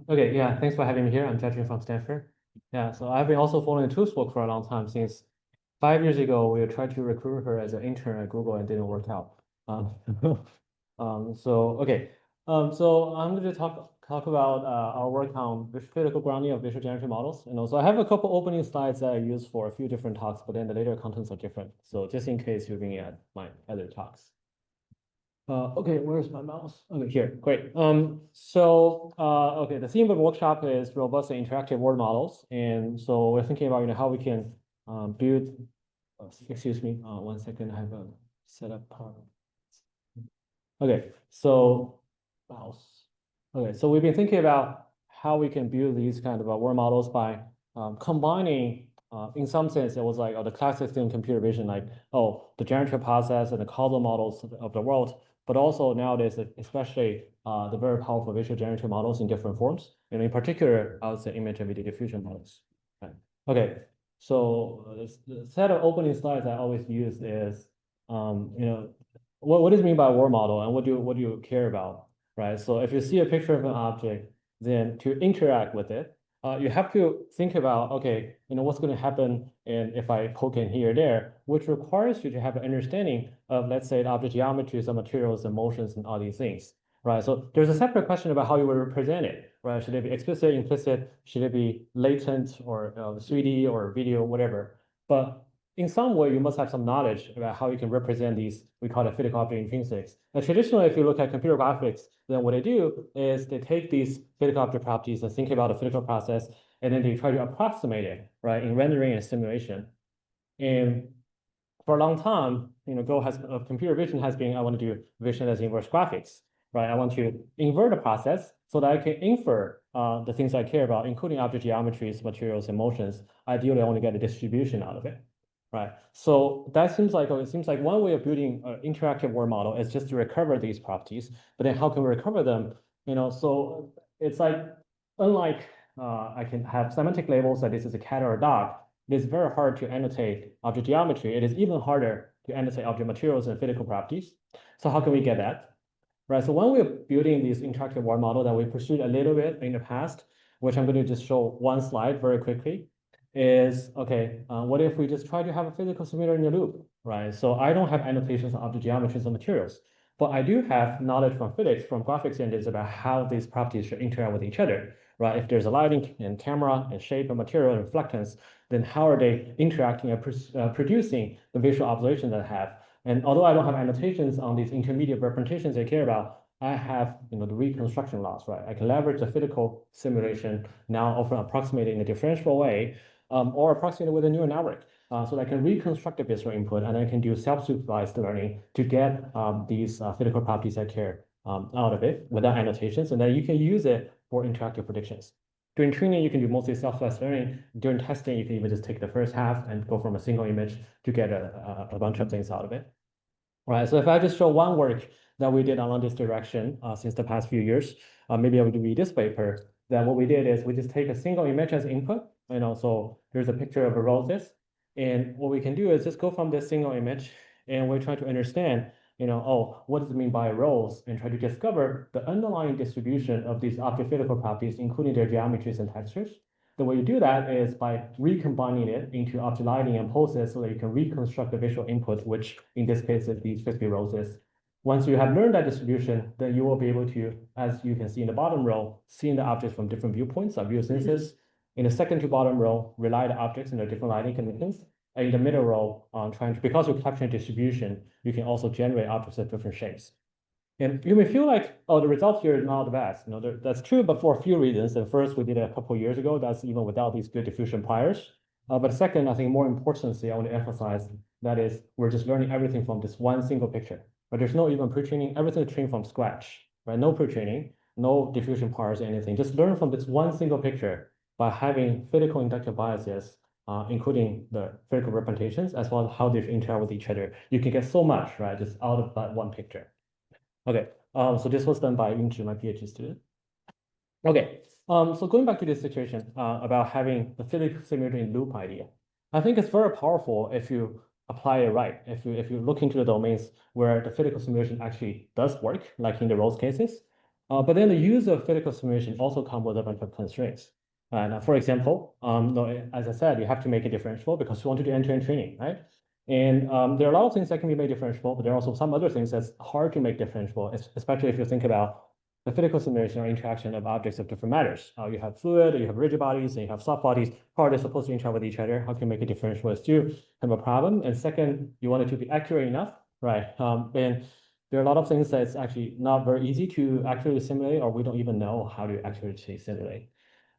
Okay, yeah, thanks for having me here. I'm Judging from Stanford. Yeah, so I've been also following Truth's work for a long time. Since 5 years ago, we tried to recruit her as an intern at Google and didn't work out. Um, so okay, so I'm going to talk about our work on physical grounding of visual generative models. So I have a couple opening slides that I use for a few different talks, but then the later contents are different. So just in case you're looking at my other talks. Okay, where's my mouse? Okay, here, great. Okay, the theme of the workshop is robust and interactive word models. And so we're thinking about, how we can build, excuse me, 1 second, I have a setup. Okay, so mouse. Okay, so we've been thinking about how we can build these kind of word models by combining, in some sense, it was like the classic thing, computer vision, like, the generative process and the causal models of the world, but also nowadays, especially the very powerful visual generative models in different forms. And in particular, I would say image and video diffusion models. Right. Okay, so the set of opening slides I always use is, what does it mean by a word model and what do you care about, right? So if you see a picture of an object, then to interact with it, you have to think about, okay, what's going to happen and if I poke in here or there, which requires you to have an understanding of, let's say, the object geometries, the materials, and motions, and all these things, right? So there's a separate question about how you will represent it, right? Should it be explicit, implicit? Should it be latent or 3D or video, whatever? But in some way, you must have some knowledge about how you can represent these, we call it physical object intrinsics. Now, traditionally, if you look at computer graphics, then what they do is they take these physical object properties and think about the physical process, and then they try to approximate it, right, in rendering and simulation. And for a long time, computer vision has been, I want to do vision as inverse graphics, right? I want to invert the process so that I can infer the things I care about, including object geometries, materials, and motions. Ideally, I want to get a distribution out of it. Right. So that it seems like one way of building an interactive word model is just to recover these properties. But then how can we recover them? So it's like, unlike I can have semantic labels that this is a cat or a dog, it is very hard to annotate object geometry. It is even harder to annotate object materials and physical properties. So how can we get that? Right. So when we're building this interactive word model that we pursued a little bit in the past, which I'm going to just show one slide very quickly, is okay, what if we just try to have a physical simulator in the loop, right? So I don't have annotations on object geometries and materials, but I do have knowledge from physics, from graphics engines about how these properties should interact with each other, right? If there's a lighting and camera and shape and material and reflectance, then how are they interacting and producing the visual observation that I have? And although I don't have annotations on these intermediate representations I care about, I have the reconstruction laws, right? I can leverage the physical simulation, now often approximated in a differential way, or approximated with a neural network. So that I can reconstruct the visual input and I can do self-supervised learning to get these physical properties I care out of it without annotations. And then you can use it for interactive predictions. During training, you can do mostly self-supervised learning. During testing, you can even just take the first half and go from a single image to get a bunch of things out of it. Right. So if I just show one work that we did along this direction since the past few years, maybe I would read this paper. Then what we did is we just take a single image as input. So here's a picture of a roses. And what we can do is just go from this single image and we try to understand, what does it mean by a rose and try to discover the underlying distribution of these object physical properties, including their geometries and textures. The way you do that is by recombining it into object lighting and poses so that you can reconstruct the visual input, which in this case is these crispy roses. Once you have learned that distribution, then you will be able to, as you can see in the bottom row, seeing the objects from different viewpoints of view senses. In the second to bottom row, rely the objects in their different lighting conditions. And in the middle row, because you're capturing distribution, you can also generate objects of different shapes. And you may feel like, oh, the result here is not the best. That's true, but for a few reasons. And first, we did it a couple of years ago. That's even without these good diffusion priors. But second, I think more importantly, I want to emphasize that is we're just learning everything from this one single picture. But there's no even pre-training, everything is trained from scratch, right? No pre-training, no diffusion priors, anything. Just learn from this one single picture by having physical inductive biases, including the physical representations, as well as how they interact with each other. You can get so much, right, just out of that one picture. Okay, so this was done by Yunji, my PhD student. Okay, so going back to this situation about having the physics simulator in loop idea, I think it's very powerful if you apply it right. If you look into the domains where the physical simulation actually does work, like in the Rose cases, But then the use of physical simulation also comes with a bunch of constraints. And for example, as I said, you have to make it differentiable because you want to do end-to-end training, right? And there are a lot of things that can be made differentiable, but there are also some other things that's hard to make differentiable, especially if you think about the physical simulation or interaction of objects of different matters. You have fluid, you have rigid bodies, and you have soft bodies. How are they supposed to interact with each other? How can you make it differentiable is still kind of a problem. And second, you want it to be accurate enough, right? And there are a lot of things that it's actually not very easy to accurately simulate, or we don't even know how to accurately simulate.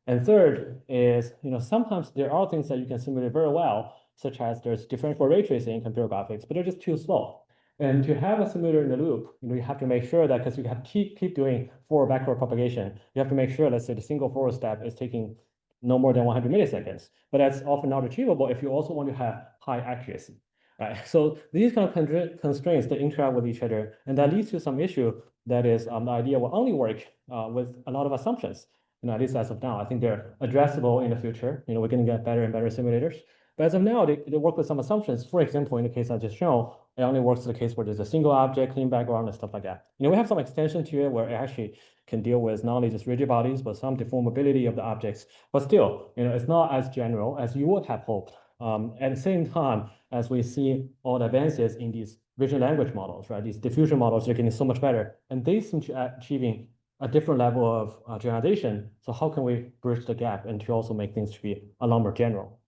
And third is, sometimes there are things that you can simulate very well, such as there's differential ray tracing in computer graphics, but they're just too slow. And to have a simulator in the loop, you have to make sure that because you have to keep doing forward backward propagation, you have to make sure, let's say, the single forward step is taking no more than 100 milliseconds. But that's often not achievable if you also want to have high accuracy. Right. So these kind of constraints that interact with each other, and that leads to some issue that is the idea will only work with a lot of assumptions. At least as of now, I think they're addressable in the future. We're going to get better and better simulators. But as of now, they work with some assumptions. For example, in the case I just shown, it only works in the case where there's a single object, clean background, and stuff like that. We have some extension to it where it actually can deal with not only just rigid bodies, but some deformability of the objects. But still, it's not as general as you would have hoped. At the same time, as we see all the advances in these vision language models, right? These diffusion models, they're getting so much better, and they seem to achieving a different level of generalization. So how can we bridge the gap and to also make things to be a lot more general?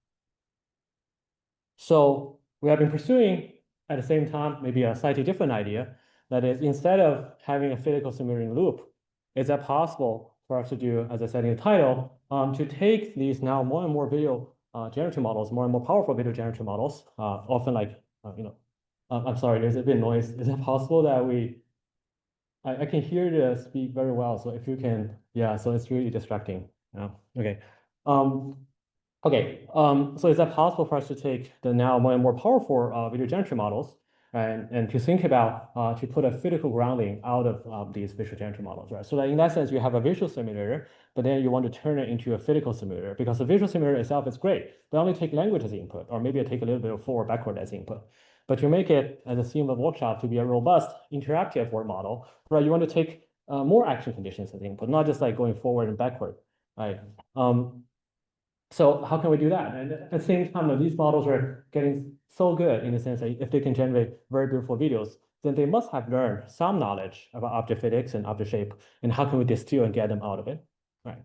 So we have been pursuing at the same time maybe a slightly different idea. That is, instead of having a physical simulating loop, is that possible for us to do, as I said in the title, to take these now more and more video generative models, more and more powerful video generative models, often like, I'm sorry, there's a bit of noise. Is it possible that I can hear the speak very well. So if you can, yeah, so it's really distracting. Yeah. Okay. So is that possible for us to take the now more and more powerful video generative models and to think about to put a physical grounding out of these visual generative models, right? So that in that sense, you have a visual simulator, but then you want to turn it into a physical simulator because the visual simulator itself is great, but only take language as input, or maybe I take a little bit of forward backward as input. But you make it as a theme of workshop to be a robust interactive word model, right? You want to take more action conditions as input, not just like going forward and backward, right? So how can we do that? And at the same time, these models are getting so good in the sense that if they can generate very beautiful videos, then they must have learned some knowledge about object physics and object shape, and how can we distill and get them out of it, right?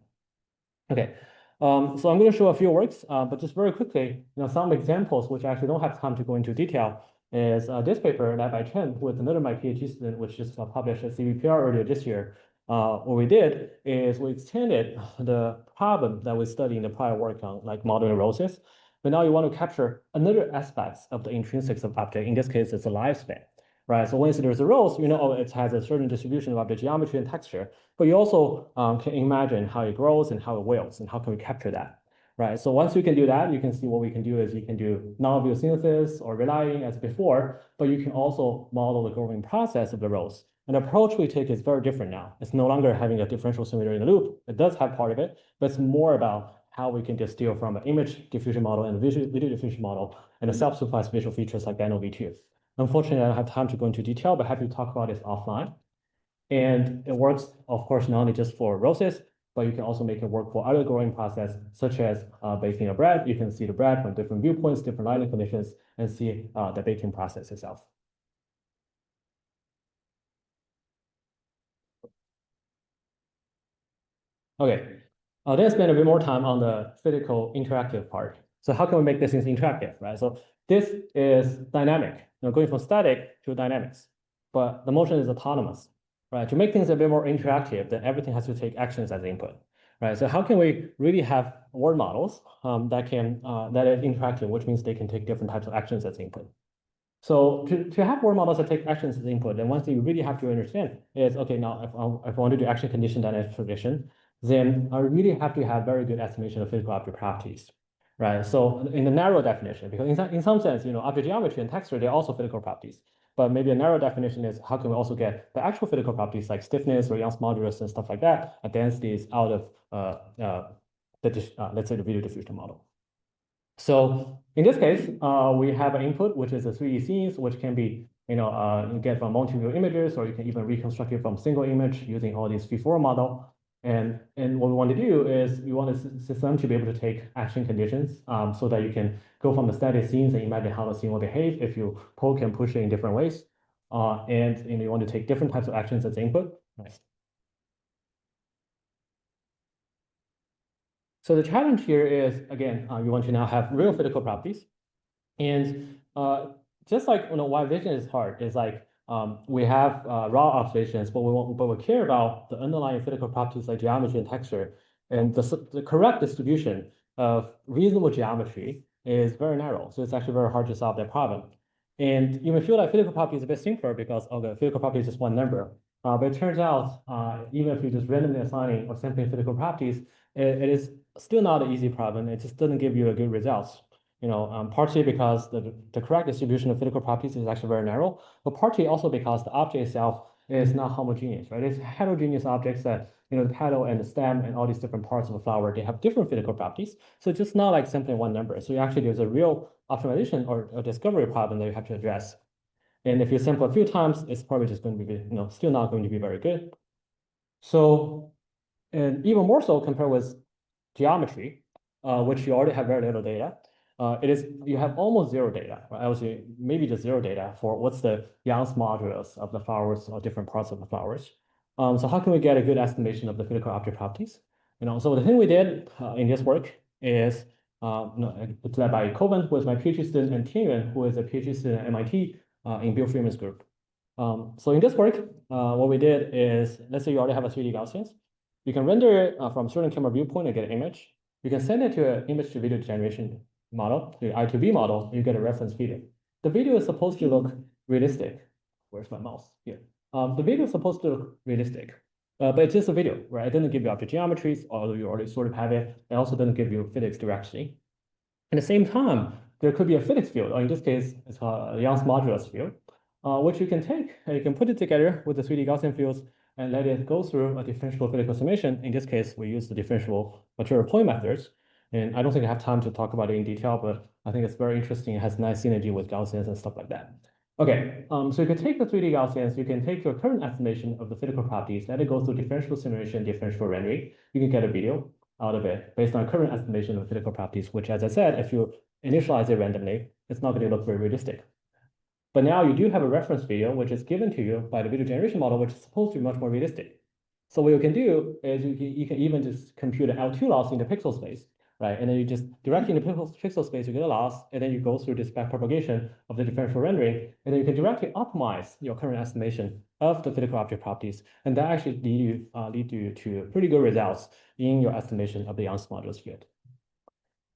Okay, so I'm going to show a few works, but just very quickly, some examples which I actually don't have time to go into detail is this paper led by Chen with another my PhD student, which just got published at CVPR earlier this year. What we did is we extended the problem that we studied in the prior work on like modeling roses, but now you want to capture another aspects of the intrinsics of object. In this case, it's a lifespan, right? So once there's a rose, it has a certain distribution of object geometry and texture, but you also can imagine how it grows and how it wilts and how can we capture that, right? So once you can do that, you can see what we can do is you can do non-view synthesis or relying as before, but you can also model the growing process of the rose. And the approach we take is very different now. It's no longer having a differential simulator in the loop. It does have part of it, but it's more about how we can distill from an image diffusion model and a video diffusion model and a self-supervised visual features like NOV2. Unfortunately, I don't have time to go into detail, but happy to talk about this offline. And it works, of course, not only just for roses, but you can also make it work for other growing process, such as baking a bread. You can see the bread from different viewpoints, different lighting conditions, and see the baking process itself. Okay, then spend a bit more time on the physical interactive part. So how can we make this things interactive, right? So this is dynamic, going from static to dynamics, but the motion is autonomous, right? To make things a bit more interactive, then everything has to take actions as input, right? So how can we really have word models that are interactive, which means they can take different types of actions as input? So to have word models that take actions as input, then one thing you really have to understand is, okay, now if I want to do action condition dynamic prediction, then I really have to have very good estimation of physical object properties, right? So in the narrow definition, because in some sense, object geometry and texture, they're also physical properties. But maybe a narrow definition is how can we also get the actual physical properties like stiffness or Young's modulus and stuff like that, and densities out of let's say the video diffusion model. So in this case, we have an input, which is a 3D scenes, which can be you get from multiple images, or you can even reconstruct it from single image using all these feed-forward model. And what we want to do is we want the system to be able to take action conditions so that you can go from the static scenes and imagine how the scene will behave if you poke and push it in different ways. And you want to take different types of actions as input. Nice. So the challenge here is, again, you want to now have real physical properties. And just like why vision is hard, is like we have raw observations, but we care about the underlying physical properties like geometry and texture. And the correct distribution of reasonable geometry is very narrow. So it's actually very hard to solve that problem. And you may feel like physical property is a bit simpler because, okay, physical property is just one number. But it turns out, even if you're just randomly assigning or sampling physical properties, it is still not an easy problem. It just doesn't give you a good results. Partly because the correct distribution of physical properties is actually very narrow, but partly also because the object itself is not homogeneous, right? It's heterogeneous objects that, the petal and the stem and all these different parts of a flower, they have different physical properties. So it's just not like simply one number. So actually there's a real optimization or a discovery problem that you have to address. And if you sample a few times, it's probably just going to be, still not going to be very good. So, and even more so compared with geometry, which you already have very little data, you have almost zero data, right? I would say maybe just zero data for what's the Young's modulus of the flowers or different parts of the flowers. So how can we get a good estimation of the physical object properties? So the thing we did in this work is it's led by Coven, who is my PhD student, and Tianyuan, who is a PhD student at MIT in Bill Freeman's group. So in this work, what we did is, let's say you already have a 3D Gaussian. You can render it from a certain camera viewpoint and get an image. You can send it to an image to video generation model, the I2V model, you get a reference video. The video is supposed to look realistic. Where's my mouse? Here. The video is supposed to look realistic, but it's just a video, right? It doesn't give you object geometries, although you already sort of have it. It also doesn't give you physics directly. At the same time, there could be a physics field, or in this case, it's called a Young's modulus field, which you can take, and you can put it together with the 3D Gaussian fields and let it go through a differentiable physical summation. In this case, we use the differentiable material point methods. And I don't think I have time to talk about it in detail, but I think it's very interesting. It has nice synergy with Gaussians and stuff like that. Okay, so you can take the 3D Gaussians, you can take your current estimation of the physical properties, let it go through differential simulation, differential rendering. You can get a video out of it based on current estimation of physical properties, which, as I said, if you initialize it randomly, it's not going to look very realistic. But now you do have a reference video, which is given to you by the video generation model, which is supposed to be much more realistic. So what you can do is you can even just compute an L2 loss in the pixel space, right? And then you just directly in the pixel space, you get a loss, and then you go through this backpropagation of the differential rendering, and then you can directly optimize your current estimation of the physical object properties. And that actually lead you to pretty good results in your estimation of the Young's modulus field.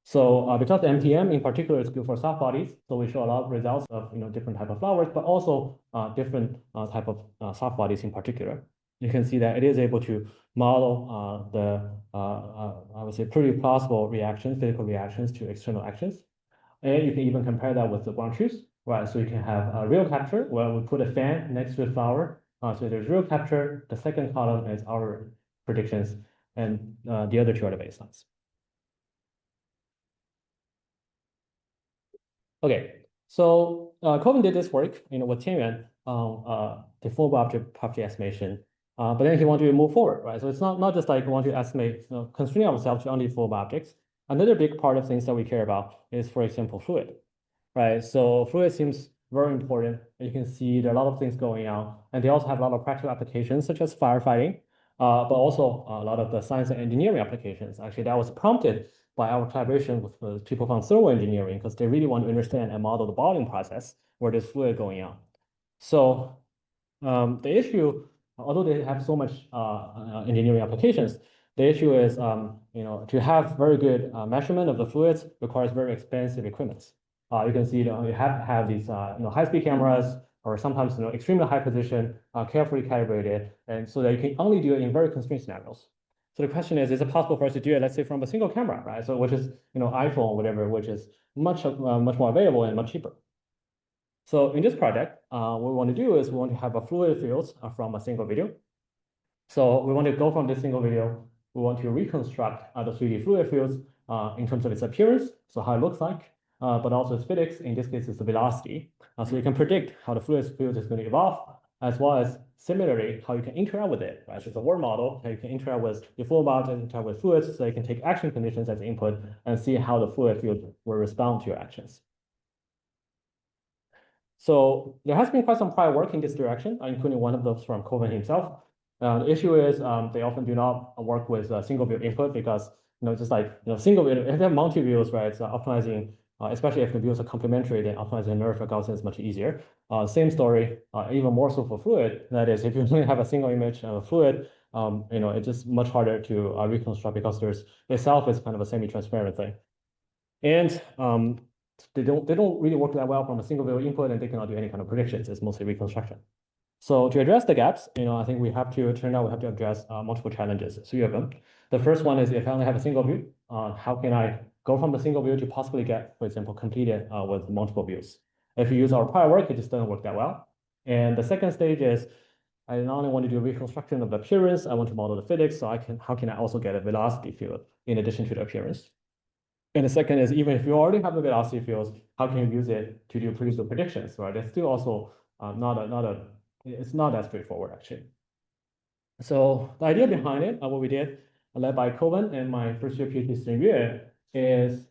So because MTM in particular is good for soft bodies, so we show a lot of results of different type of flowers, but also different type of soft bodies in particular. You can see that it is able to model I would say pretty plausible reactions, physical reactions to external actions. And you can even compare that with the ground truth, right? So you can have a real capture where we put a fan next to a flower. So there's real capture. The second column is our predictions, and the other two are the baselines. Okay, so Coven did this work, with Tianyuan on the full object property estimation, but then he wanted to move forward, right? So it's not just like we want to estimate, constrain ourselves to only full objects. Another big part of things that we care about is, for example, fluid, right? So fluid seems very important. You can see there are a lot of things going on, and they also have a lot of practical applications such as firefighting, but also a lot of the science and engineering applications. Actually, that was prompted by our collaboration with people from thermal engineering, because they really want to understand and model the bottling process where there's fluid going on. So the issue, although they have so much engineering applications, the issue is, to have very good measurement of the fluids requires very expensive equipment. You can see, you have to have these, high-speed cameras, or sometimes, extremely high position, carefully calibrated, and so that you can only do it in very constrained scenarios. So the question is it possible for us to do it, let's say, from a single camera, right? So which is, iPhone or whatever, which is much more available and much cheaper. So in this project, what we want to do is we want to have a fluid fields from a single video. So we want to go from this single video, we want to reconstruct the 3D fluid fields in terms of its appearance, so how it looks like, but also its physics. In this case, it's the velocity. So you can predict how the fluid field is going to evolve, as well as similarly how you can interact with it. Right? So it's a world model, how you can interact with the full amount and interact with fluids, so you can take action conditions as input and see how the fluid field will respond to your actions. So there has been quite some prior work in this direction, including one of those from Coven himself. The issue is they often do not work with a single view input because just like single view, if you have multi views, right? So optimizing, especially if the views are complementary, then optimizing nerve for Gaussian is much easier. Same story, even more so for fluid. That is, if you only have a single image of a fluid, it's just much harder to reconstruct because there's itself is kind of a semi-transparent thing. And they don't really work that well from a single view input, and they cannot do any kind of predictions. It's mostly reconstruction. So to address the gaps, I think we have to address multiple challenges, 3 of them. The first one is if I only have a single view, how can I go from the single view to possibly get, for example, completed with multiple views? If you use our prior work, it just doesn't work that well. And the second stage is I not only want to do reconstruction of the appearance, I want to model the physics. So how can I also get a velocity field in addition to the appearance? And the second is even if you already have the velocity fields, how can you use it to do predictive predictions, right? It's still also it's not that straightforward actually. So the idea behind it, what we did, led by Coven and my first year PhD student Yue, is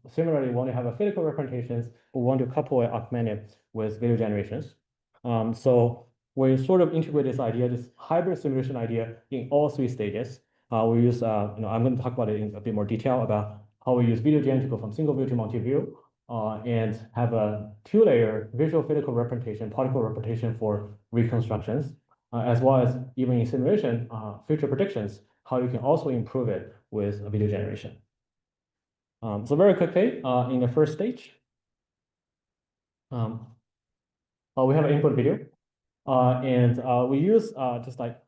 similarly we want to have a physical representations, but we want to couple it, augment it with video generations. So we sort of integrate this idea, this hybrid simulation idea in all 3 stages. We use, I'm going to talk about it in a bit more detail about how we use video gen to go from single view to multi-view, and have a 2-layer visual physical representation, particle representation for reconstructions, as well as even in simulation, future predictions, how you can also improve it with a video generation. So very quickly, in the first stage, we have an input video. And we use just like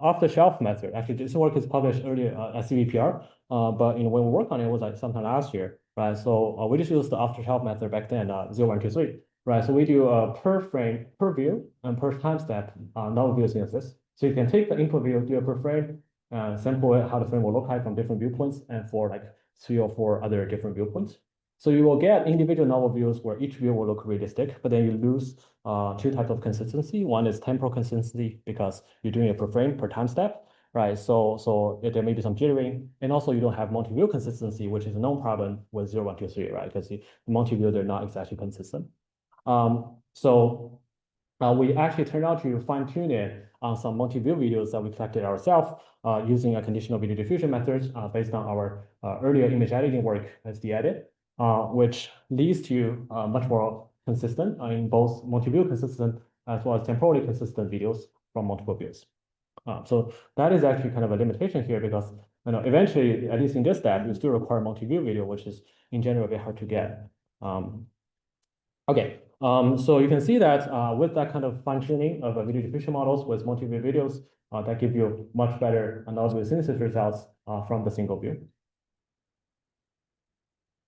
off-the-shelf method. Actually, this work is published earlier at CVPR, but when we worked on it, it was like sometime last year, right? So we just used the off-the-shelf method back then, 0, 1, 2, 3, right? So we do per frame, per view, and per time step novel view synthesis. So you can take the input view, do a per frame, sample it, how the frame will look like from different viewpoints, and for like 3 or 4 other different viewpoints. So you will get individual novel views where each view will look realistic, but then you lose 2 types of consistency. One is temporal consistency because you're doing it per frame, per time step, right? So there may be some jittering, and also you don't have multi-view consistency, which is a known problem with 0, 1, 2, 3, right? Because the multi-view, they're not exactly consistent. So we actually turned out to fine-tune it on some multi-view videos that we collected ourselves using a conditional video diffusion methods based on our earlier image editing work as the edit. Which leads to much more consistent, in both multi-view consistent as well as temporally consistent videos from multiple views. So that is actually kind of a limitation here because eventually, at least in this step, you still require multi-view video, which is in general a bit hard to get. Okay, so you can see that with that kind of fine-tuning of video diffusion models with multi-view videos, that give you much better analysis synthesis results from the single view.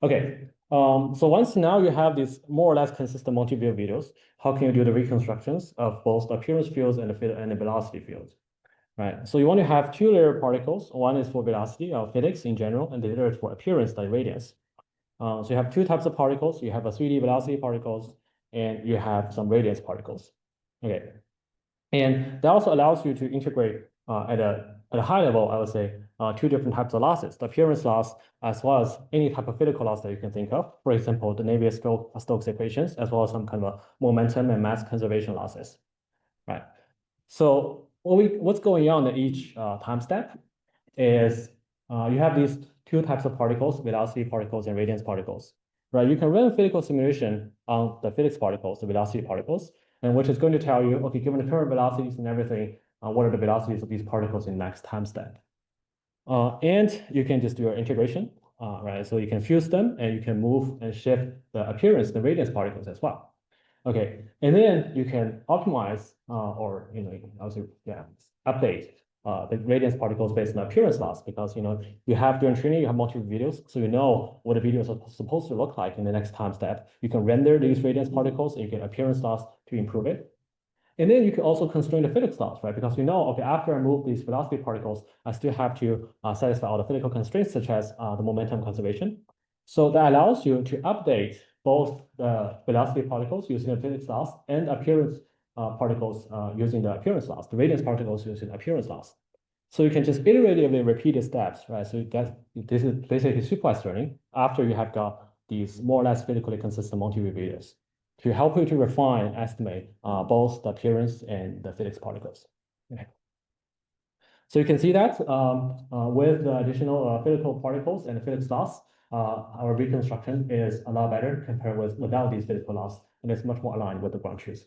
Okay, so once now you have these more or less consistent multi-view videos, how can you do the reconstructions of both the appearance fields and the velocity fields, right? So you want to have 2-layer particles. One is for velocity or physics in general, and the other is for appearance, like radiance. So you have 2 types of particles. You have a 3D velocity particles, and you have some radiance particles. Okay, and that also allows you to integrate at a high level, I would say, 2 different types of losses, the appearance loss, as well as any type of physical loss that you can think of. For example, the Navier-Stokes equations, as well as some kind of momentum and mass conservation losses, right? So what's going on at each time step is you have these 2 types of particles, velocity particles and radiance particles, right? You can run a physical simulation on the physics particles, the velocity particles, and which is going to tell you, okay, given the current velocities and everything, what are the velocities of these particles in next time step? And you can just do your integration, right? So you can fuse them and you can move and shift the appearance, the radiance particles as well. Okay, and then you can optimize or also update the radiance particles based on appearance loss because you have during training you have multiple videos, so you know what the videos are supposed to look like in the next time step. You can render these radiance particles and you get appearance loss to improve it. And then you can also constrain the physics loss, right? Because okay, after I move these velocity particles, I still have to satisfy all the physical constraints such as the momentum conservation. So that allows you to update both the velocity particles using the physics laws and appearance particles using the appearance laws, the radiance particles using the appearance laws. So you can just iteratively repeat the steps, right? So this is basically supervised learning after you have got these more or less physically consistent multivariate videos to help you to refine and estimate both the appearance and the physics particles. Okay. So you can see that with the additional physical particles and physics laws, our reconstruction is a lot better compared with without these physical laws, and it's much more aligned with the ground truth.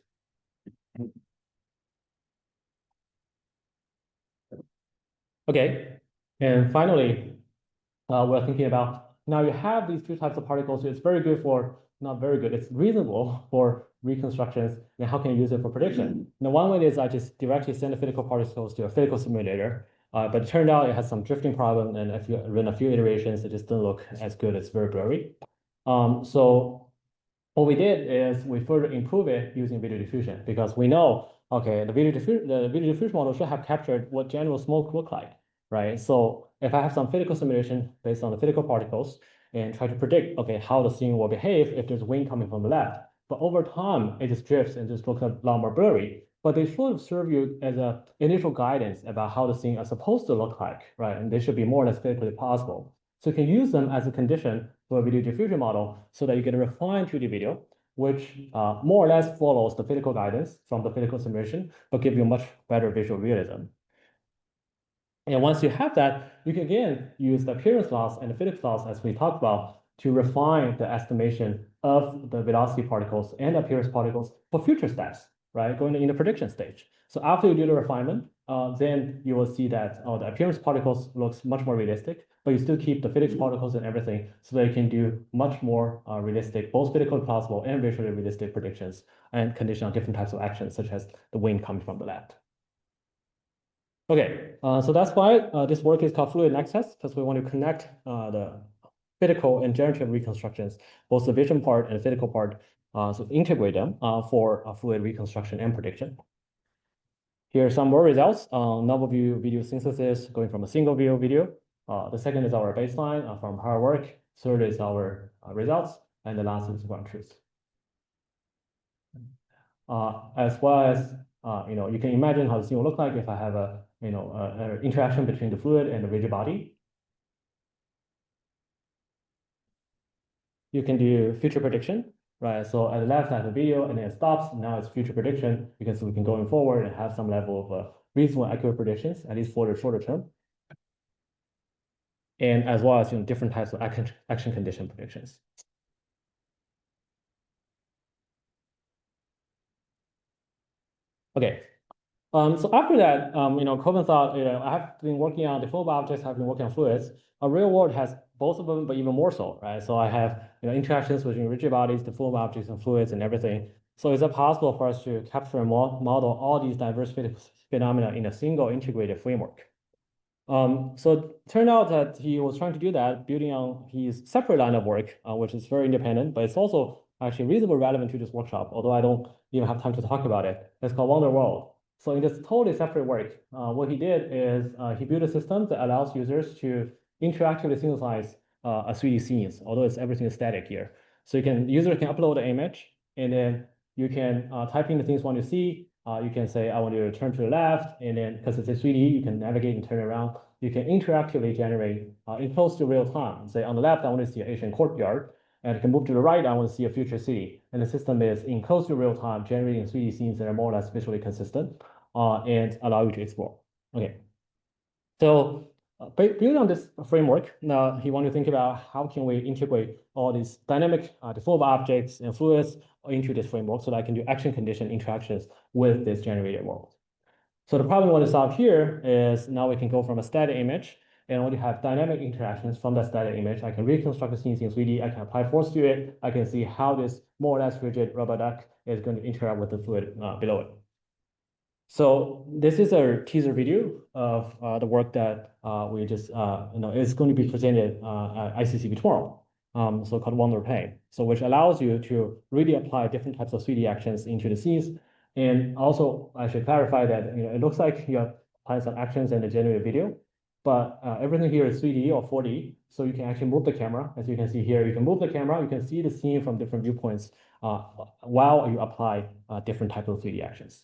Okay, and finally, we're thinking about now you have these two types of particles. So it's very good for, not very good, it's reasonable for reconstructions. And how can you use it for prediction? Now, one way is I just directly send the physical particles to a physical simulator. But it turned out it has some drifting problem. And if you run a few iterations, it just doesn't look as good. It's very blurry. So what we did is we further improve it using video diffusion because we know, okay, the video diffusion model should have captured what general smoke look like, right? So if I have some physical simulation based on the physical particles and try to predict, okay, how the scene will behave if there's wind coming from the left. But over time, it just drifts and just looks a lot more blurry. But they sort of serve you as a initial guidance about how the scene is supposed to look like, right? And they should be more or less physically possible. So you can use them as a condition for a video diffusion model so that you get a refined 2D video, which more or less follows the physical guidance from the physical simulation, but give you much better visual realism. And once you have that, you can again use the appearance laws and the physics laws as we talked about to refine the estimation of the velocity particles and appearance particles for future steps, right? Going in the prediction stage. So after you do the refinement, then you will see that the appearance particles looks much more realistic, but you still keep the physics particles and everything so that you can do much more realistic, both physically plausible and visually realistic predictions and condition on different types of actions, such as the wind coming from the left. Okay, so that's why this work is called fluid access, because we want to connect the physical and generative reconstructions, both the vision part and the physical part, so integrate them for fluid reconstruction and prediction. Here are some more results. Novel view video synthesis going from a single view video. The second is our baseline from hard work. Third is our results. And the last is ground truth. As well as, you can imagine how the scene will look like if I have a, an interaction between the fluid and the rigid body. You can do future prediction, right? So at the left, I have a video and then it stops. Now it's future prediction because we can go forward and have some level of reasonable accurate predictions, at least for the shorter term. And as well as different types of action condition predictions. Okay. So after that, Coben thought, I have been working on the full objects, I've been working on fluids. A real world has both of them, but even more so, right? So I have interactions between rigid bodies, the full objects and fluids and everything. So is it possible for us to capture and model all these diverse phenomena in a single integrated framework? So it turned out that he was trying to do that, building on his separate line of work, which is very independent, but it's also actually reasonably relevant to this workshop, although I don't even have time to talk about it. It's called Wonder World. So in this totally separate work, what he did is he built a system that allows users to interactively synthesize a 3D scenes, although everything is static here. So user can upload an image, and then you can type in the things you want to see. You can say, I want to turn to the left, and then because it's a 3D, you can navigate and turn around. You can interactively generate in close to real time. Say on the left, I want to see an Asian courtyard, and I can move to the right, I want to see a future city. And the system is in close to real time, generating 3D scenes that are more or less visually consistent and allow you to explore. Okay. So building on this framework, now he want to think about how can we integrate all these dynamic deformed objects and fluids into this framework so that I can do action condition interactions with this generated world. So the problem we want to solve here is now we can go from a static image and only have dynamic interactions from that static image. I can reconstruct the scenes in 3D. I can apply force to it. I can see how this more or less rigid rubber duck is going to interact with the fluid below it. So this is a teaser video of the work that we just, is going to be presented at ICCB tomorrow. So called Wonder Pane. So which allows you to really apply different types of 3D actions into the scenes. And also, I should clarify that it looks like you have applied some actions in the generated video. but everything here is 3D or 4D, so you can actually move the camera. As you can see here, you can move the camera, you can see the scene from different viewpoints while you apply different types of 3D actions.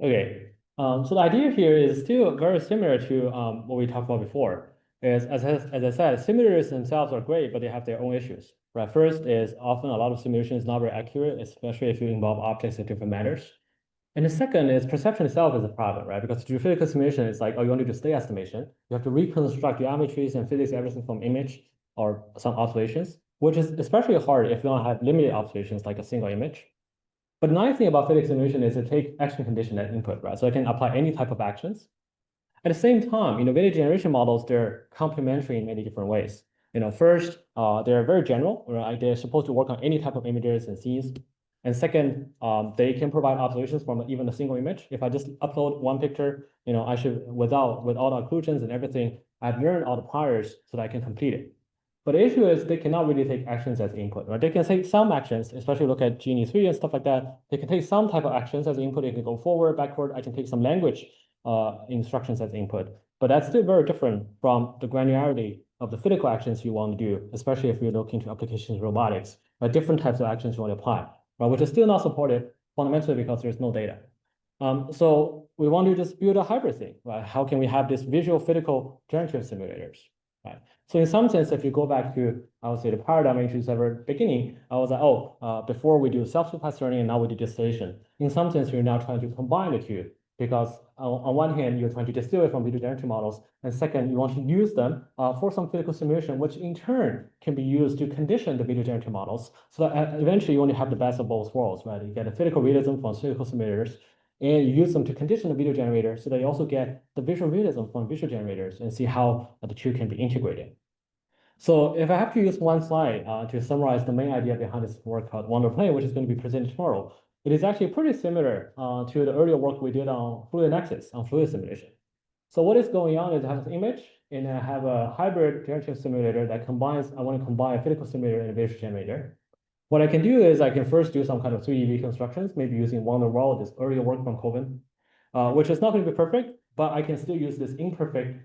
Okay, so the idea here is still very similar to what we talked about before. Is as I said, simulators themselves are great, but they have their own issues. Right. First is often a lot of simulation is not very accurate, especially if you involve objects in different matters. And the second is perception itself is a problem, right? Because to do physical simulation, it's like, oh, you want to do state estimation. You have to reconstruct geometries and physics, everything from image or some observations, which is especially hard if you don't have limited observations like a single image. But the nice thing about physics simulation is it takes action condition as input, right? So I can apply any type of actions. At the same time, video generation models, they're complementary in many different ways. First, they're very general, right? They're supposed to work on any type of images and scenes. And second, they can provide observations from even a single image. If I just upload one picture, I should, with all the occlusions and everything, I've learned all the priors so that I can complete it. But the issue is they cannot really take actions as input, right? They can take some actions, especially look at Genie 3 and stuff like that. They can take some type of actions as input. They can go forward, backward. I can take some language instructions as input. But that's still very different from the granularity of the physical actions you want to do, especially if you're looking to applications robotics, right? Different types of actions you want to apply, right? Which is still not supported fundamentally because there's no data. So we want to just build a hybrid thing, right? How can we have this visual physical generative simulators, right? So in some sense, if you go back to, I would say, the paradigm introduced at the beginning, I was like, oh, before we do self-supervised learning and now we do distillation. In some sense, you're now trying to combine the two because on one hand, you're trying to distill it from video generative models, and second, you want to use them for some physical simulation, which in turn can be used to condition the video generative models, so that eventually you only have the best of both worlds, right? You get a physical realism from physical simulators, and you use them to condition the video generator, so that you also get the visual realism from visual generators and see how the two can be integrated. So if I have to use one slide to summarize the main idea behind this work called Wonder Plane, which is going to be presented tomorrow, it is actually pretty similar to the earlier work we did on fluid nexus, on fluid simulation. So what is going on is I have an image, and I have a hybrid generative simulator that combines, I want to combine a physical simulator and a visual generator. What I can do is I can first do some kind of 3D reconstructions, maybe using Wonder World, this earlier work from Coven, which is not going to be perfect, but I can still use this imperfect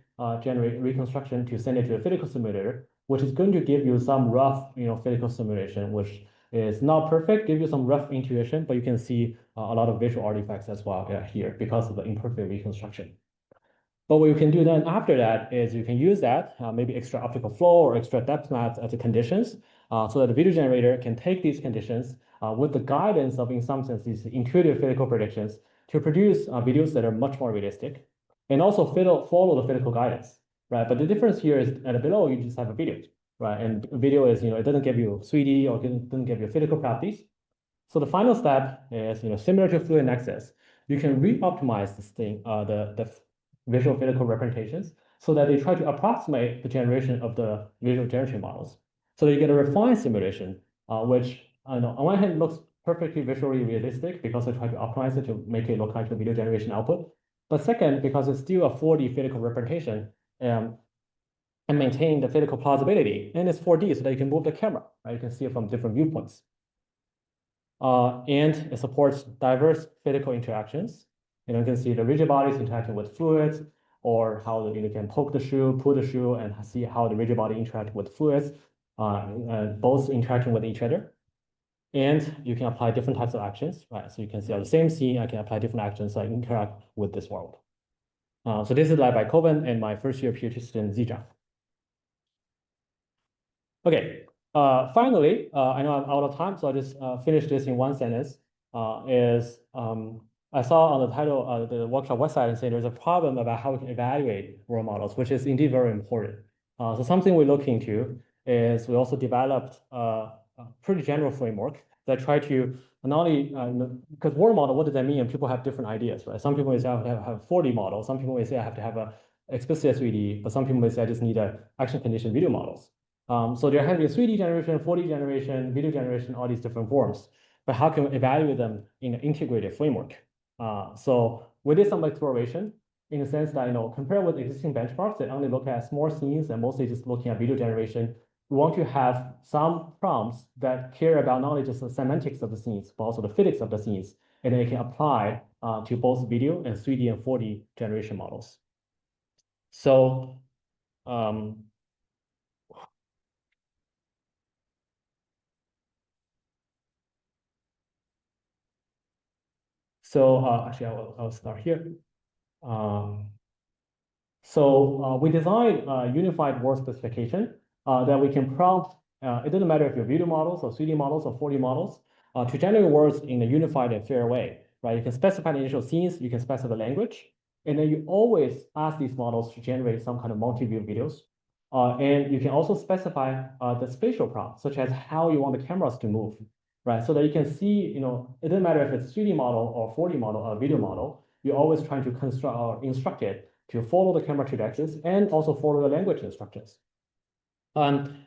generate reconstruction to send it to a physical simulator, which is going to give you some rough, physical simulation, which is not perfect, give you some rough intuition, but you can see a lot of visual artifacts as well here because of the imperfect reconstruction. But what you can do then after that is you can use that, maybe extra optical flow or extra depth maps as the conditions, so that the video generator can take these conditions with the guidance of, in some sense, these intuitive physical predictions to produce videos that are much more realistic and also follow the physical guidance, right? But the difference here is at below, you just have a video, right? And video is, it doesn't give you 3D or doesn't give you physical properties. So the final step is, similar to fluid nexus, you can re-optimize this thing, the visual physical representations, so that they try to approximate the generation of the visual generation models. So that you get a refined simulation, which on one hand looks perfectly visually realistic because they try to optimize it to make it look like the video generation output. But second, because it's still a 4D physical representation, and maintain the physical plausibility, and it's 4D, so that you can move the camera, right? You can see it from different viewpoints. And it supports diverse physical interactions. You can see the rigid bodies interacting with fluids, or how you can poke the shoe, pull the shoe, and see how the rigid body interact with fluids, both interacting with each other. And you can apply different types of actions, right? So you can see on the same scene, I can apply different actions that interact with this world. So this is led by Koven and my first year PhD student, Zizhang. Okay, finally, I know I'm out of time, so I'll just finish this in one sentence. I saw on the title of the workshop website and say there's a problem about how we can evaluate world models, which is indeed very important. So something we look into is we also developed a pretty general framework that try to not only, because world model, what does that mean? And people have different ideas, right? Some people may say I have to have a 4D model. Some people may say I have to have a explicit 3D, but some people may say I just need a action condition video models. So there has been 3D generation, 4D generation, video generation, all these different forms. But how can we evaluate them in an integrated framework? So we did some exploration in the sense that, compared with existing benchmarks that only look at small scenes and mostly just looking at video generation, we want to have some prompts that care about not only just the semantics of the scenes, but also the physics of the scenes, and they can apply to both video and 3D and 4D generation models. So, um, actually, I'll start here. Um, So we designed a unified word specification that we can prompt, it doesn't matter if you're video models or 3D models or 4D models, to generate words in a unified and fair way, right? You can specify the initial scenes, you can specify the language, and then you always ask these models to generate some kind of multi-view videos. And you can also specify the spatial prompts, such as how you want the cameras to move, right? So that you can see, it doesn't matter if it's 3D model or 4D model or video model, you're always trying to construct or instruct it to follow the camera trajectories and also follow the language instructions.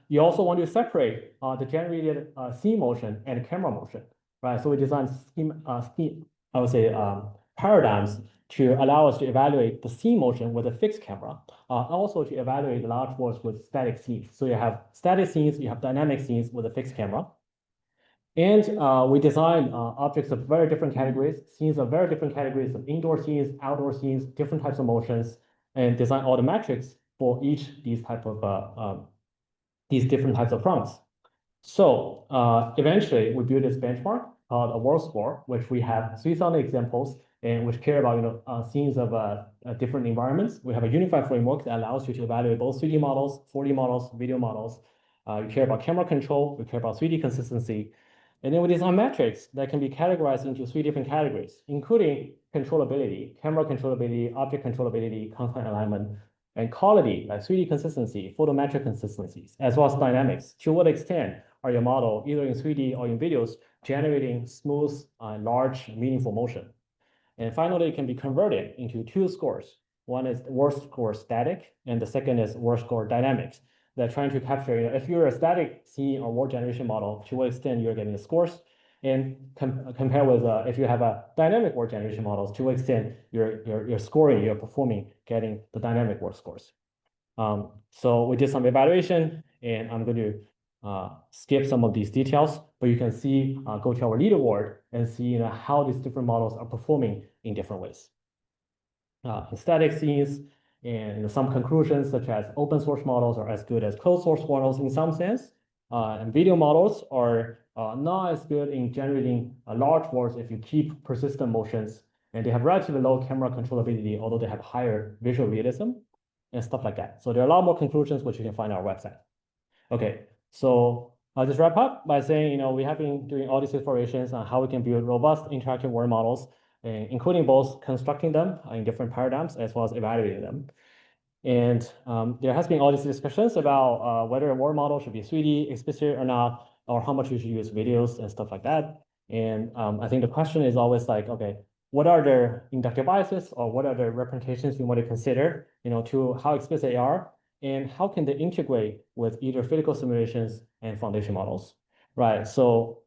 You also want to separate the generated scene motion and camera motion, right? So we designed I would say, paradigms to allow us to evaluate the scene motion with a fixed camera, also to evaluate the large words with static scenes. So you have static scenes, you have dynamic scenes with a fixed camera. And we design objects of very different categories, scenes of very different categories of indoor scenes, outdoor scenes, different types of motions, and design all the metrics for each these different types of prompts. So eventually, we built this benchmark called a world score, which we have 3,000 examples and which care about scenes of different environments. We have a unified framework that allows you to evaluate both 3D models, 4D models, video models. You care about camera control, you care about 3D consistency. And then we design metrics that can be categorized into 3 different categories, including controllability, camera controllability, object controllability, content alignment, and quality, like 3D consistency, photometric consistencies, as well as dynamics. To what extent are your model, either in 3D or in videos, generating smooth, large, meaningful motion? And finally, it can be converted into 2 scores. One is word score static, and the second is word score dynamics. They're trying to capture, if you're a static scene or word generation model, to what extent you're getting the scores, and compare with if you have a dynamic word generation models, to what extent you're scoring, you're performing, getting the dynamic word scores. So we did some evaluation, and I'm going to skip some of these details, but you can see, go to our leaderboard and see how these different models are performing in different ways. In static scenes, and some conclusions such as open source models are as good as closed source models in some sense, and video models are not as good in generating large words if you keep persistent motions, and they have relatively low camera controllability, although they have higher visual realism and stuff like that. So there are a lot more conclusions which you can find on our website. Okay, so I'll just wrap up by saying, we have been doing all these explorations on how we can build robust interactive word models, including both constructing them in different paradigms as well as evaluating them. And there has been all these discussions about whether a word model should be 3D explicit or not, or how much you should use videos and stuff like that. And I think the question is always like, okay, what are the inductive biases or what are the representations you want to consider, to how explicit they are, and how can they integrate with either physical simulations and foundation models, right? So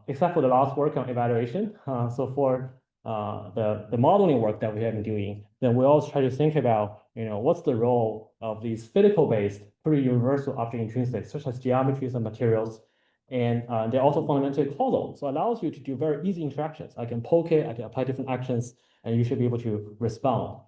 except for the last work on evaluation, so for the modeling work that we have been doing, then we always try to think about, what's the role of these physical-based, pretty universal object intrinsics, such as geometries and materials. And they're also fundamentally causal. So it allows you to do very easy interactions. I can poke it, I can apply different actions, and you should be able to respond.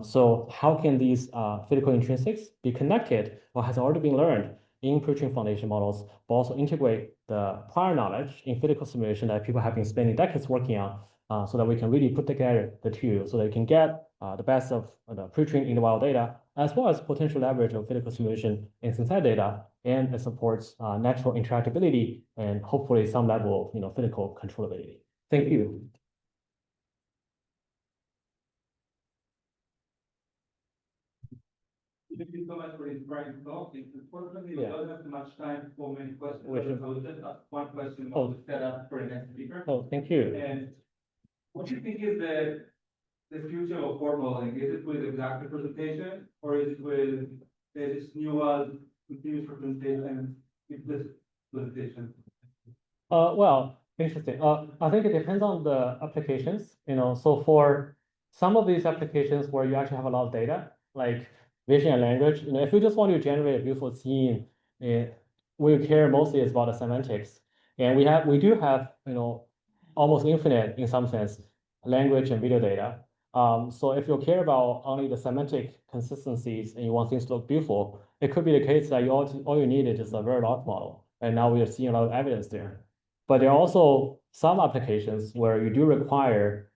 So how can these physical intrinsics be connected, or has already been learned in pre-trained foundation models, but also integrate the prior knowledge in physical simulation that people have been spending decades working on, so that we can really put together the two, so that we can get the best of the pre-trained in the wild data, as well as potential leverage of physical simulation in synthetic data, and it supports natural interactability and hopefully some level of physical controllability. Thank you. Thank you so much for this bright talk. Unfortunately, we Yeah. don't have much time for many questions. We should- I will just ask one question Oh. on the setup for the next speaker. Oh, thank you. And what do you think is the future of form modeling? Is it with exact representation or is it with this new continuous representation, implicit representation? Well, interesting. I think it depends on the applications, so for some of these applications where you actually have a lot of data, like vision and language, if you just want to generate a beautiful scene, we care mostly is about the semantics. And we do have, almost infinite, in some sense, language and video data. So if you care about only the semantic consistencies and you want things to look beautiful, it could be the case that all you need is just a very large model. And now we are seeing a lot of evidence there. But there are also some applications where you do require,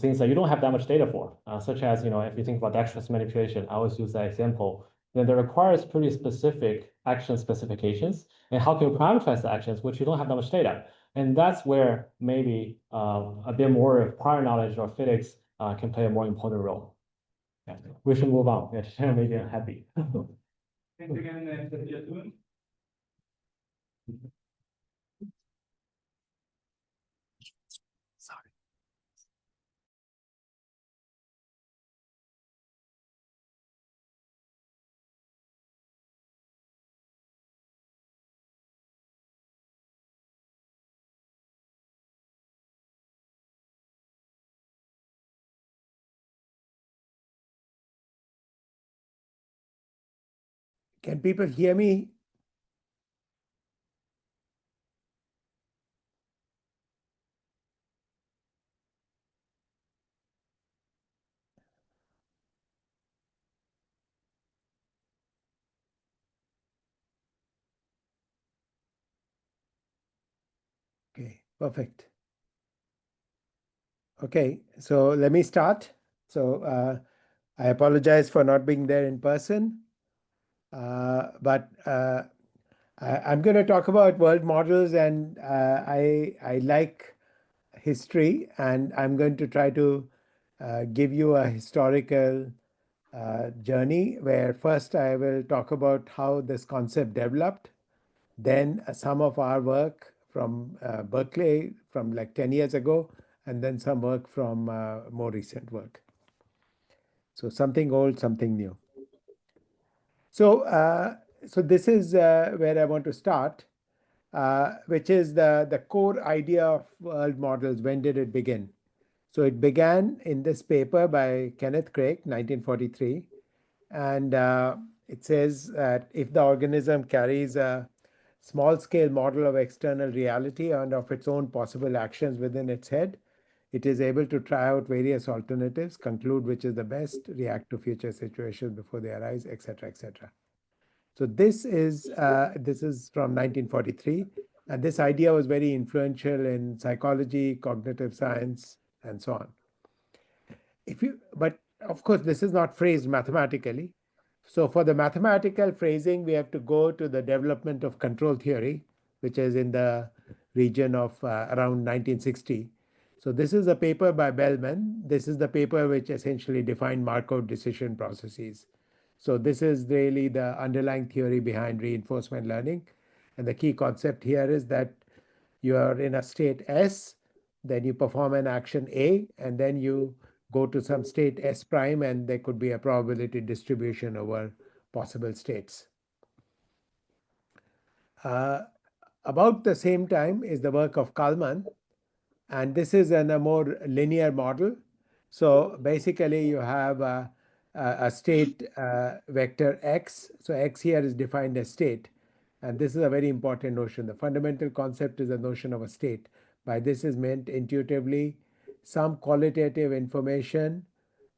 things that you don't have that much data for, such as, if you think about dexterous manipulation, I always use that example, then that requires pretty specific action specifications. And how can you parameterize the actions, which you don't have that much data? And that's where maybe a bit more of prior knowledge or physics can play a more important role. Yeah. We should move on. Yeah, to make you happy. Thanks again, Yatun. Can people hear me? Okay, perfect. Okay, so let me start. So I apologize for not being there in person, but I'm going to talk about world models, and I like history, and I'm going to try to give you a historical journey where first I will talk about how this concept developed, then some of our work from Berkeley from like 10 years ago, and then some work from more recent work. So something old, something new. So, so this is where I want to start, which is the core idea of world models. When did it begin? So it began in this paper by Kenneth Craik, 1943. And it says that if the organism carries a small-scale model of external reality and of its own possible actions within its head, it is able to try out various alternatives, conclude which is the best, react to future situations before they arise, etc., etc. So this is from 1943, and this idea was very influential in psychology, cognitive science, and so on. But of course, this is not phrased mathematically. So for the mathematical phrasing, we have to go to the development of control theory, which is in the region of around 1960. So this is a paper by Bellman. This is the paper which essentially defined Markov decision processes. So this is really the underlying theory behind reinforcement learning. And the key concept here is that you are in a state S, then you perform an action A, and then you go to some state S prime, and there could be a probability distribution over possible states. About the same time is the work of Kalman, and this is in a more linear model. So basically you have a state vector x. So x here is defined as state. And this is a very important notion. The fundamental concept is the notion of a state. By this is meant intuitively some qualitative information,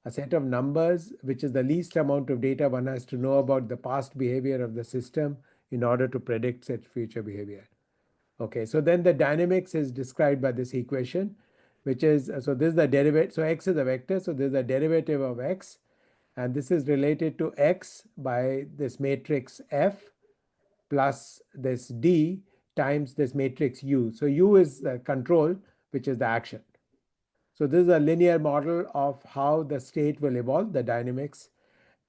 a set of numbers, which is the least amount of data one has to know about the past behavior of the system in order to predict such future behavior. Okay, so then the dynamics is described by this equation, which is, so this is the derivative. So x is a vector, so this is the derivative of x, and this is related to x by this matrix F plus this D times this matrix U. So U is the control, which is the action. So this is a linear model of how the state will evolve, the dynamics.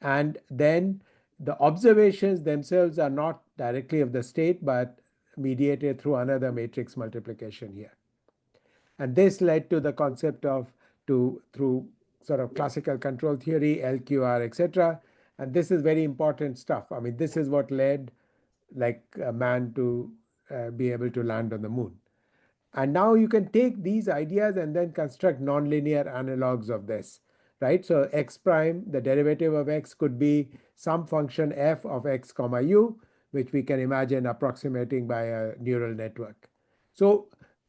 And then the observations themselves are not directly of the state, but mediated through another matrix multiplication here. And this led to the concept of through sort of classical control theory, LQR, etc. And this is very important stuff. I mean, this is what led like a man to be able to land on the moon. And now you can take these ideas and then construct nonlinear analogs of this, right? So x prime, the derivative of x could be some function f of x comma u, which we can imagine approximating by a neural network. So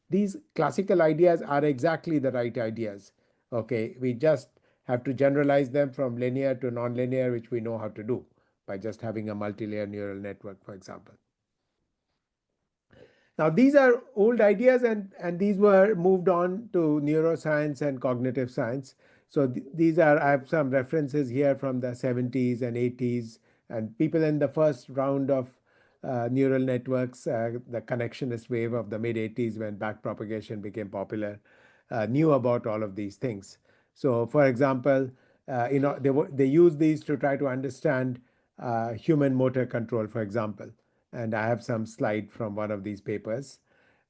these classical ideas are exactly the right ideas. Okay, we just have to generalize them from linear to nonlinear, which we know how to do by just having a multi-layer neural network, for example. Now, these are old ideas, and these were moved on to neuroscience and cognitive science. So these are, I have some references here from the 70s and 80s, and people in the first round of neural networks, the connectionist wave of the mid 80s when backpropagation became popular, knew about all of these things. So, for example, they use these to try to understand human motor control, for example. And I have some slide from one of these papers.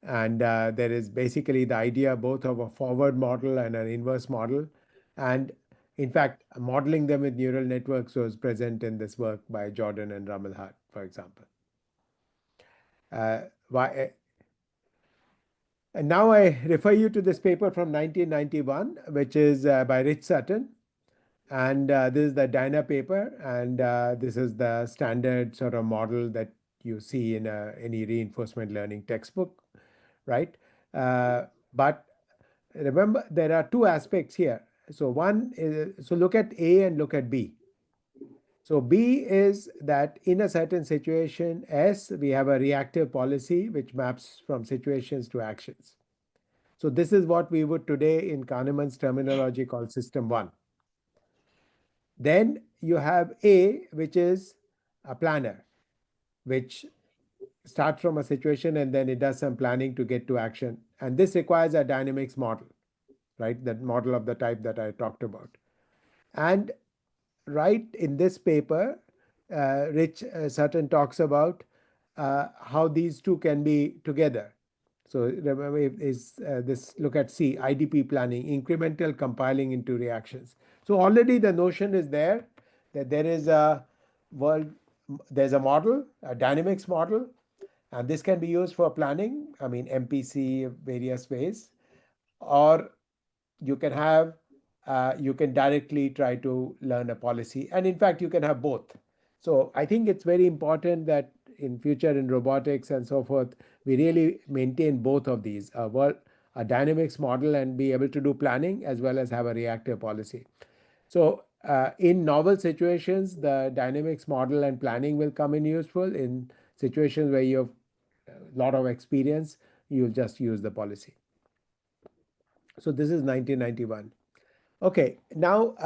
And there is basically the idea both of a forward model and an inverse model. And in fact, modeling them with neural networks was present in this work by Jordan and Ramelhart, for example. And now I refer you to this paper from 1991, which is by Rich Sutton. And this is the Dyna paper, and this is the standard sort of model that you see in any reinforcement learning textbook, right? But remember, there are two aspects here. So one is, so look at A and look at B. So B is that in a certain situation, S, we have a reactive policy which maps from situations to actions. So this is what we would today in Kahneman's terminology call system one. Then you have A, which is a planner, which starts from a situation and then it does some planning to get to action. And this requires a dynamics model, right? That model of the type that I talked about. And right in this paper, Rich Sutton talks about how these two can be together. So remember, this look at C, IDP planning, incremental compiling into reactions. So already the notion is there that there is a there's a model, a dynamics model, and this can be used for planning. I mean, MPC various ways, or you can have you can directly try to learn a policy, and in fact you can have both. So I think it's very important that in future in robotics and so forth we really maintain both of these, a dynamics model and be able to do planning as well as have a reactive policy. So in novel situations the dynamics model and planning will come in useful. In situations where you have a lot of experience, you'll just use the policy. So this is 1991. Okay, now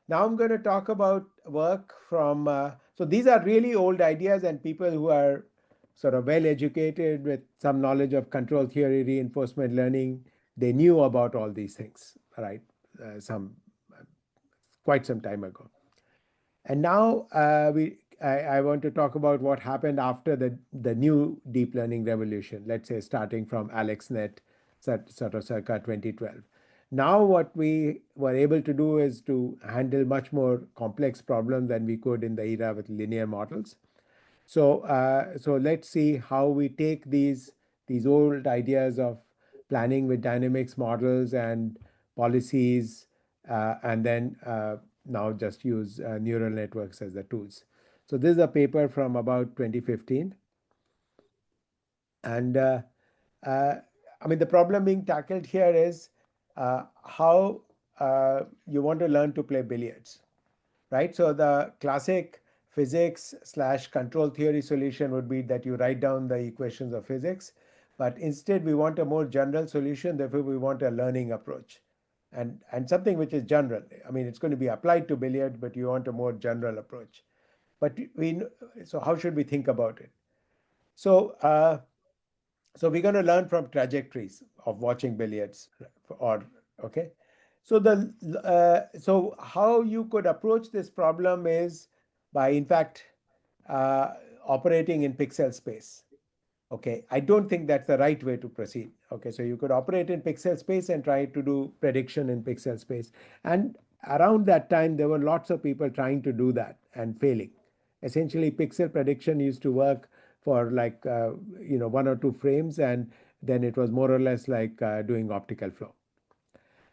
I'm going to talk about work from. So these are really old ideas, and people who are sort of well educated with some knowledge of control theory, reinforcement learning, they knew about all these things, right? Quite some time ago. And now I want to talk about what happened after the new deep learning revolution, let's say starting from AlexNet, sort of circa 2012. Now what we were able to do is to handle much more complex problems than we could in the era with linear models. So so let's see how we take these old ideas of planning with dynamics models and policies, and then now just use neural networks as the tools. So this is a paper from about 2015. And I mean, the problem being tackled here is how you want to learn to play billiards, right? So the classic physics / control theory solution would be that you write down the equations of physics, but instead we want a more general solution. Therefore, we want a learning approach and something which is general. I mean, it's going to be applied to billiards, but you want a more general approach. But so how should we think about it? So so we're going to learn from trajectories of watching billiards, or okay. So so how you could approach this problem is by in fact operating in pixel space. Okay, I don't think that's the right way to proceed. Okay, so you could operate in pixel space and try to do prediction in pixel space. And around that time, there were lots of people trying to do that and failing. Essentially, pixel prediction used to work for like 1 or 2 frames, and then it was more or less like doing optical flow.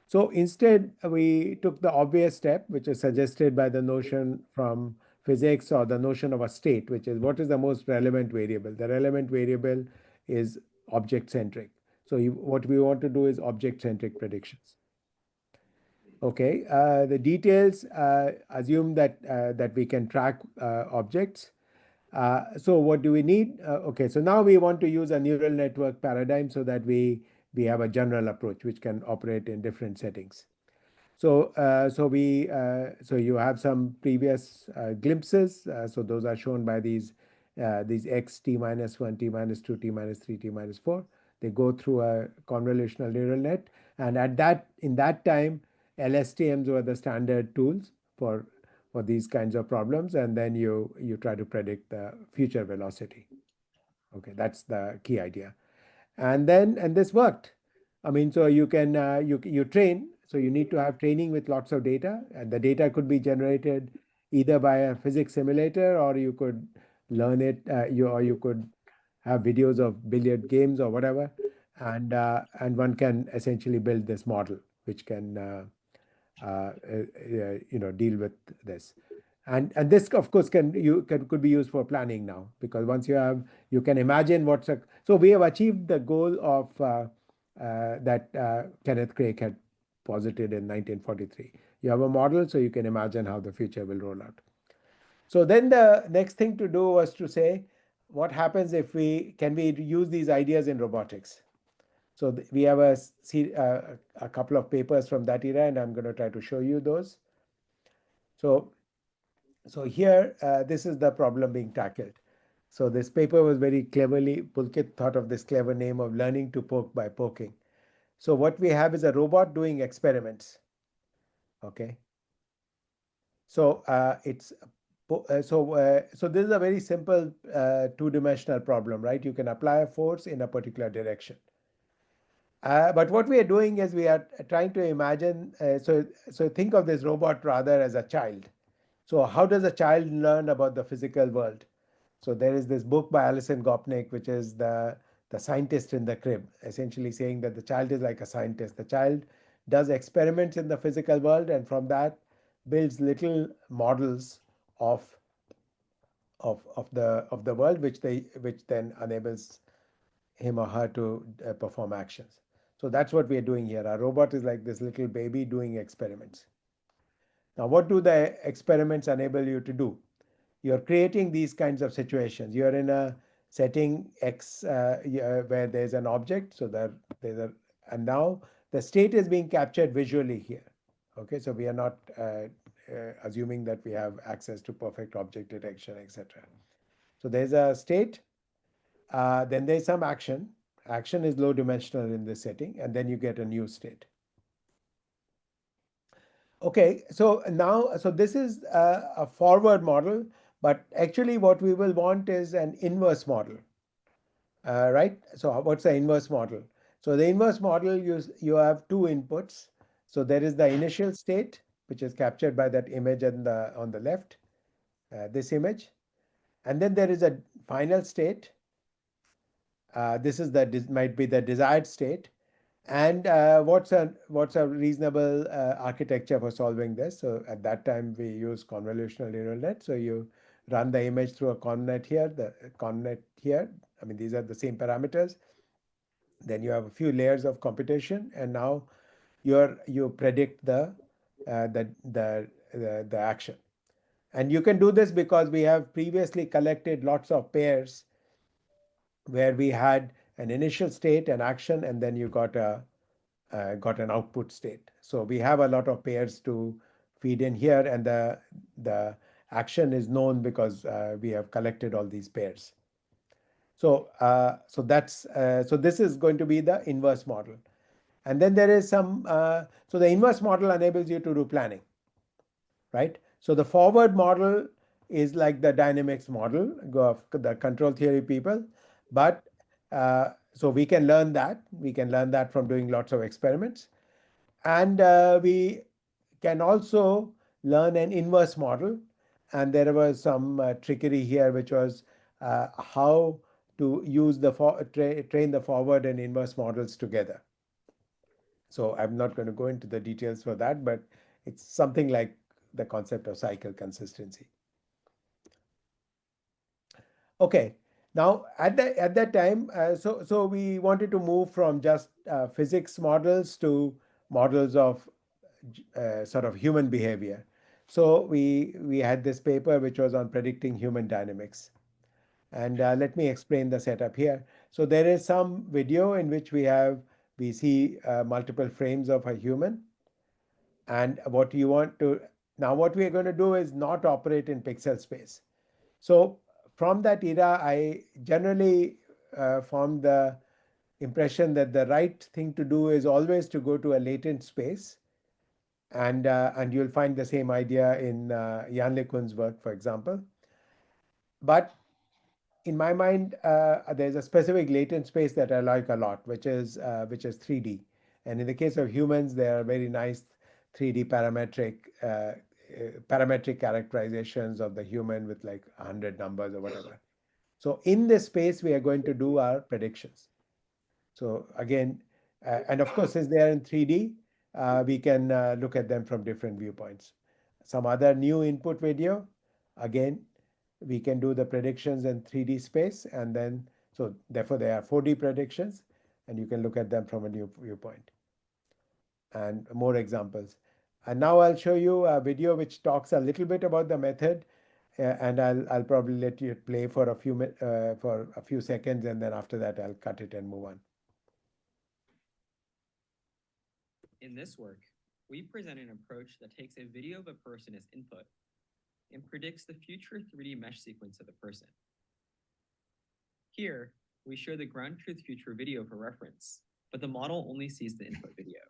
So instead, we took the obvious step, which is suggested by the notion from physics, or the notion of a state, which is what is the most relevant variable. The relevant variable is object centric. So what we want to do is object centric predictions. Okay, the details assume that we can track objects. So what do we need? Okay, so now we want to use a neural network paradigm so that we have a general approach which can operate in different settings. So you have some previous glimpses. So those are shown by these x t minus 1, t minus 2, t minus 3, t minus 4. They go through a convolutional neural net, and in that time, LSTMs were the standard tools for these kinds of problems, and then you try to predict the future velocity. Okay, that's the key idea. And this worked. I mean, so you can you train. So you need to have training with lots of data, and the data could be generated either by a physics simulator, or you could learn it. You could have videos of billiard games or whatever, and one can essentially build this model which can deal with this. And this of course could be used for planning now, because once you can imagine so we have achieved the goal of that Kenneth Craig had posited in 1943. You have a model, so you can imagine how the future will roll out. So then the next thing to do was to say, what happens if we use these ideas in robotics? So we have a couple of papers from that era, and I'm going to try to show you those. So here, this is the problem being tackled. So this paper was very cleverly, Pulkit thought of this clever name of learning to poke by poking. So what we have is a robot doing experiments. Okay. So so this is a very simple two-dimensional problem, right? You can apply a force in a particular direction. But what we are doing is we are trying to imagine, so think of this robot rather as a child. So how does a child learn about the physical world? So there is this book by Alison Gopnik, which is the scientist in the crib, essentially saying that the child is like a scientist. The child does experiments in the physical world, and from that builds little models of the world, which then enables him or her to perform actions. So that's what we are doing here. Our robot is like this little baby doing experiments. Now, what do the experiments enable you to do? You're creating these kinds of situations. You're in a setting X where there's an object, so that and now the state is being captured visually here. Okay, so we are not assuming that we have access to perfect object detection, etc. So there's a state, then there's some action. Action is low dimensional in this setting, and then you get a new state. Okay, so now, so this is a forward model, but actually what we will want is an inverse model, right? So what's the inverse model? So the inverse model, you have two inputs. So there is the initial state, which is captured by that image on the left, this image. And then there is a final state. This might be the desired state. And what's a reasonable architecture for solving this? So at that time, we use convolutional neural net. So you run the image through a connet here, the connet here. I mean, these are the same parameters. Then you have a few layers of computation, and now you predict the action. And you can do this because we have previously collected lots of pairs where we had an initial state, an action, and then you got an output state. So we have a lot of pairs to feed in here, and the action is known because we have collected all these pairs. So this is going to be the inverse model. And then there is some, so the inverse model enables you to do planning, right? So the forward model is like the dynamics model of the control theory people, but so we can learn that. We can learn that from doing lots of experiments. And we can also learn an inverse model. And there was some trickery here, which was how to use the train the forward and inverse models together. So I'm not going to go into the details for that, but it's something like the concept of cycle consistency. Okay, now at that time, so we wanted to move from just physics models to models of sort of human behavior. So we had this paper which was on predicting human dynamics. And let me explain the setup here. So there is some video in which we see multiple frames of a human. And what you want to now what we are going to do is not operate in pixel space. So from that era, I generally formed the impression that the right thing to do is always to go to a latent space. And you'll find the same idea in Jan LeCun's work, for example. But in my mind, there's a specific latent space that I like a lot, which is 3D. And in the case of humans, there are very nice 3D parametric characterizations of the human with like 100 numbers or whatever. So in this space, we are going to do our predictions. So again, and of course, since they are in 3D, we can look at them from different viewpoints. Some other new input video, again, we can do the predictions in 3D space, and then, so therefore they are 4D predictions, and you can look at them from a new viewpoint. And more examples. And now I'll show you a video which talks a little bit about the method, and I'll probably let you play for a few seconds, and then after that I'll cut it and move on. In this work, we present an approach that takes a video of a person as input and predicts the future 3D mesh sequence of the person. Here, we show the ground truth future video for reference, but the model only sees the input video.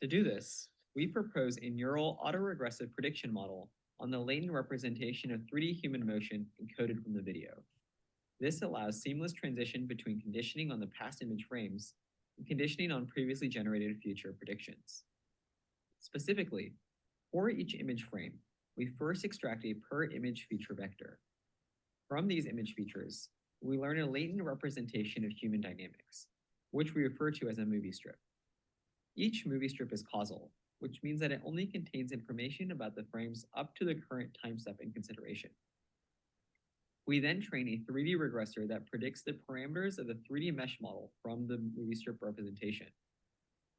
To do this, we propose a neural autoregressive prediction model on the latent representation of 3D human motion encoded from the video. This allows seamless transition between conditioning on the past image frames and conditioning on previously generated future predictions. Specifically, for each image frame, we first extract a per image feature vector. From these image features, we learn a latent representation of human dynamics, which we refer to as a movie strip. Each movie strip is causal, which means that it only contains information about the frames up to the current time step in consideration. We then train a 3D regressor that predicts the parameters of the 3D mesh model from the movie strip representation.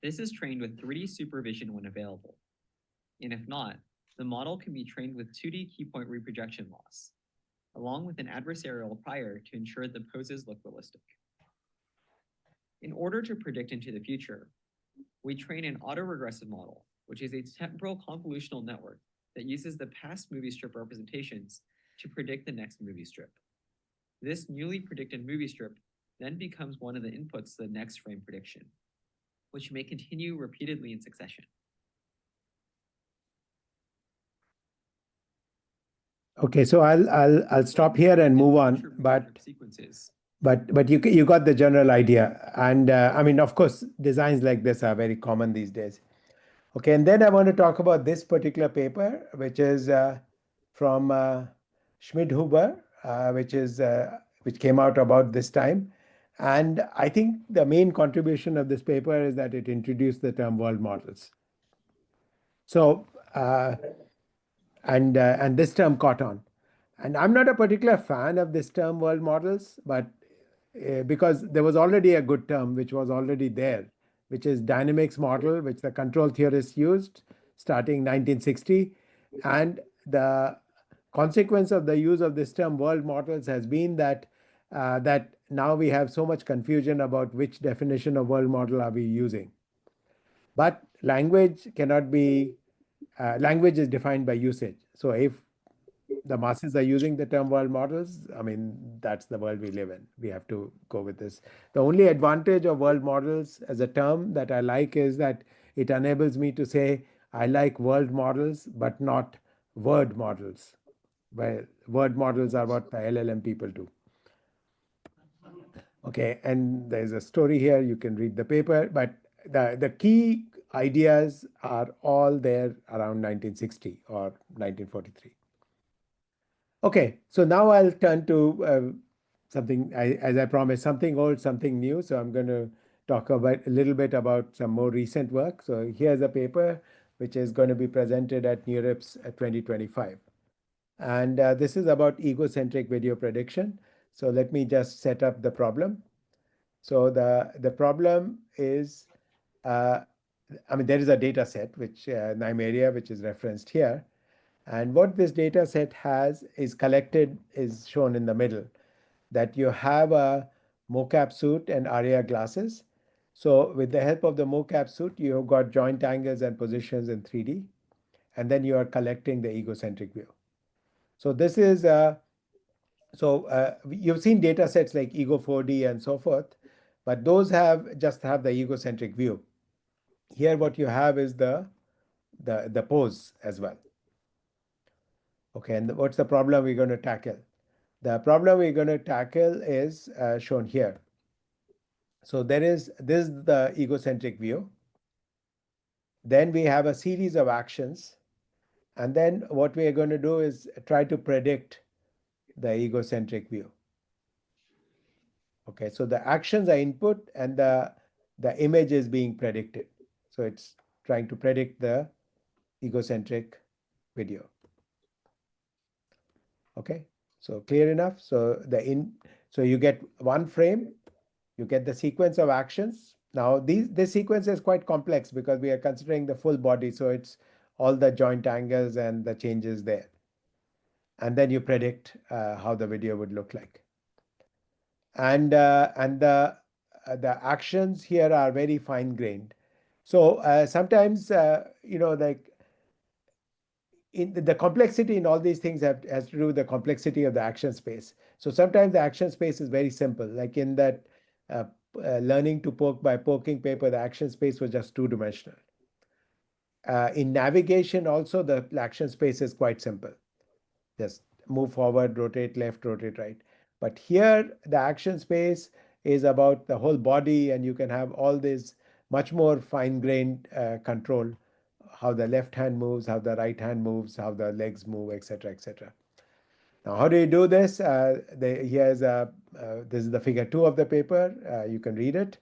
This is trained with 3D supervision when available. And if not, the model can be trained with 2D key point reprojection loss, along with an adversarial prior to ensure the poses look realistic. In order to predict into the future, we train an autoregressive model, which is a temporal convolutional network that uses the past movie strip representations to predict the next movie strip. This newly predicted movie strip then becomes one of the inputs to the next frame prediction, which may continue repeatedly in succession. Okay, so I'll stop here and move on, but you got the general idea. And I mean, of course, designs like this are very common these days. Okay, and then I want to talk about this particular paper, which is from Schmidhuber, which came out about this time. And I think the main contribution of this paper is that it introduced the term world models. So and this term caught on. And I'm not a particular fan of this term world models, but because there was already a good term which was already there, which is dynamics model, which the control theorists used starting 1960. And the consequence of the use of this term world models has been that that now we have so much confusion about which definition of world model are we using. But language cannot be, language is defined by usage. So if the masses are using the term world models, I mean, that's the world we live in. We have to go with this. The only advantage of world models as a term that I like is that it enables me to say, I like world models, but not word models. Well, word models are what the LLM people do. Okay, and there's a story here. You can read the paper, but the key ideas are all there around 1960 or 1943. Okay, so now I'll turn to something, as I promised, something old, something new. So I'm going to talk about a little bit about some more recent work. So here's a paper which is going to be presented at NeurIPS 2025. And this is about egocentric video prediction. So let me just set up the problem. So the problem is, there is a data set, which Nymeria, which is referenced here. And what this data set has is collected, is shown in the middle, that you have a mocap suit and ARIA glasses. So with the help of the mocap suit, you've got joint angles and positions in 3D, and then you are collecting the egocentric view. So this is you've seen data sets like Ego 4D and so forth, but those just have the egocentric view. Here, what you have is the pose as well. Okay, and what's the problem we're going to tackle? The problem we're going to tackle is shown here. So this is the egocentric view. Then we have a series of actions, and then what we are going to do is try to predict the egocentric view. Okay, so the actions are input and the image is being predicted. So it's trying to predict the egocentric video. Okay, so clear enough? So you get one frame, you get the sequence of actions. Now this sequence is quite complex because we are considering the full body, so it's all the joint angles and the changes there. And then you predict how the video would look like. And the actions here are very fine grained. So sometimes like in the complexity in all these things has to do with the complexity of the action space. So sometimes the action space is very simple, like in that learning to poke by poking paper, the action space was just two-dimensional. In navigation also, the action space is quite simple. Just move forward, rotate left, rotate right. But here, the action space is about the whole body, and you can have all this much more fine-grained control, how the left hand moves, how the right hand moves, how the legs move, etc., etc. Now, how do you do this? This is the figure 2 of the paper. You can read it.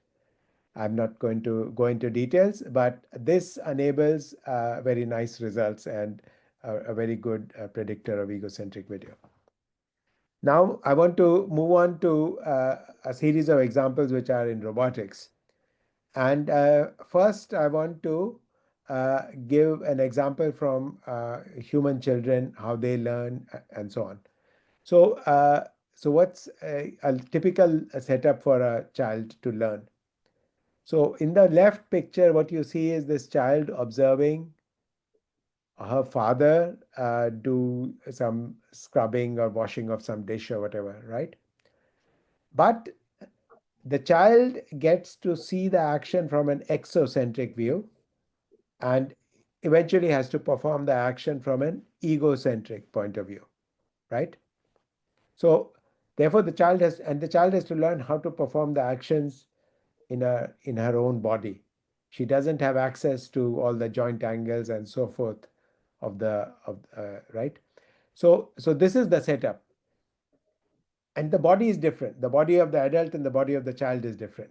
I'm not going to go into details, but this enables very nice results and a very good predictor of egocentric video. Now, I want to move on to a series of examples which are in robotics. And first, I want to give an example from human children, how they learn, and so on. So what's a typical setup for a child to learn? So in the left picture, what you see is this child observing her father do some scrubbing or washing of some dish or whatever, right? But the child gets to see the action from an exocentric view and eventually has to perform the action from an egocentric point of view, right? So therefore the child has to learn how to perform the actions in her own body. She doesn't have access to all the joint angles and so forth of right. So this is the setup, and the body is different. The body of the adult and the body of the child is different.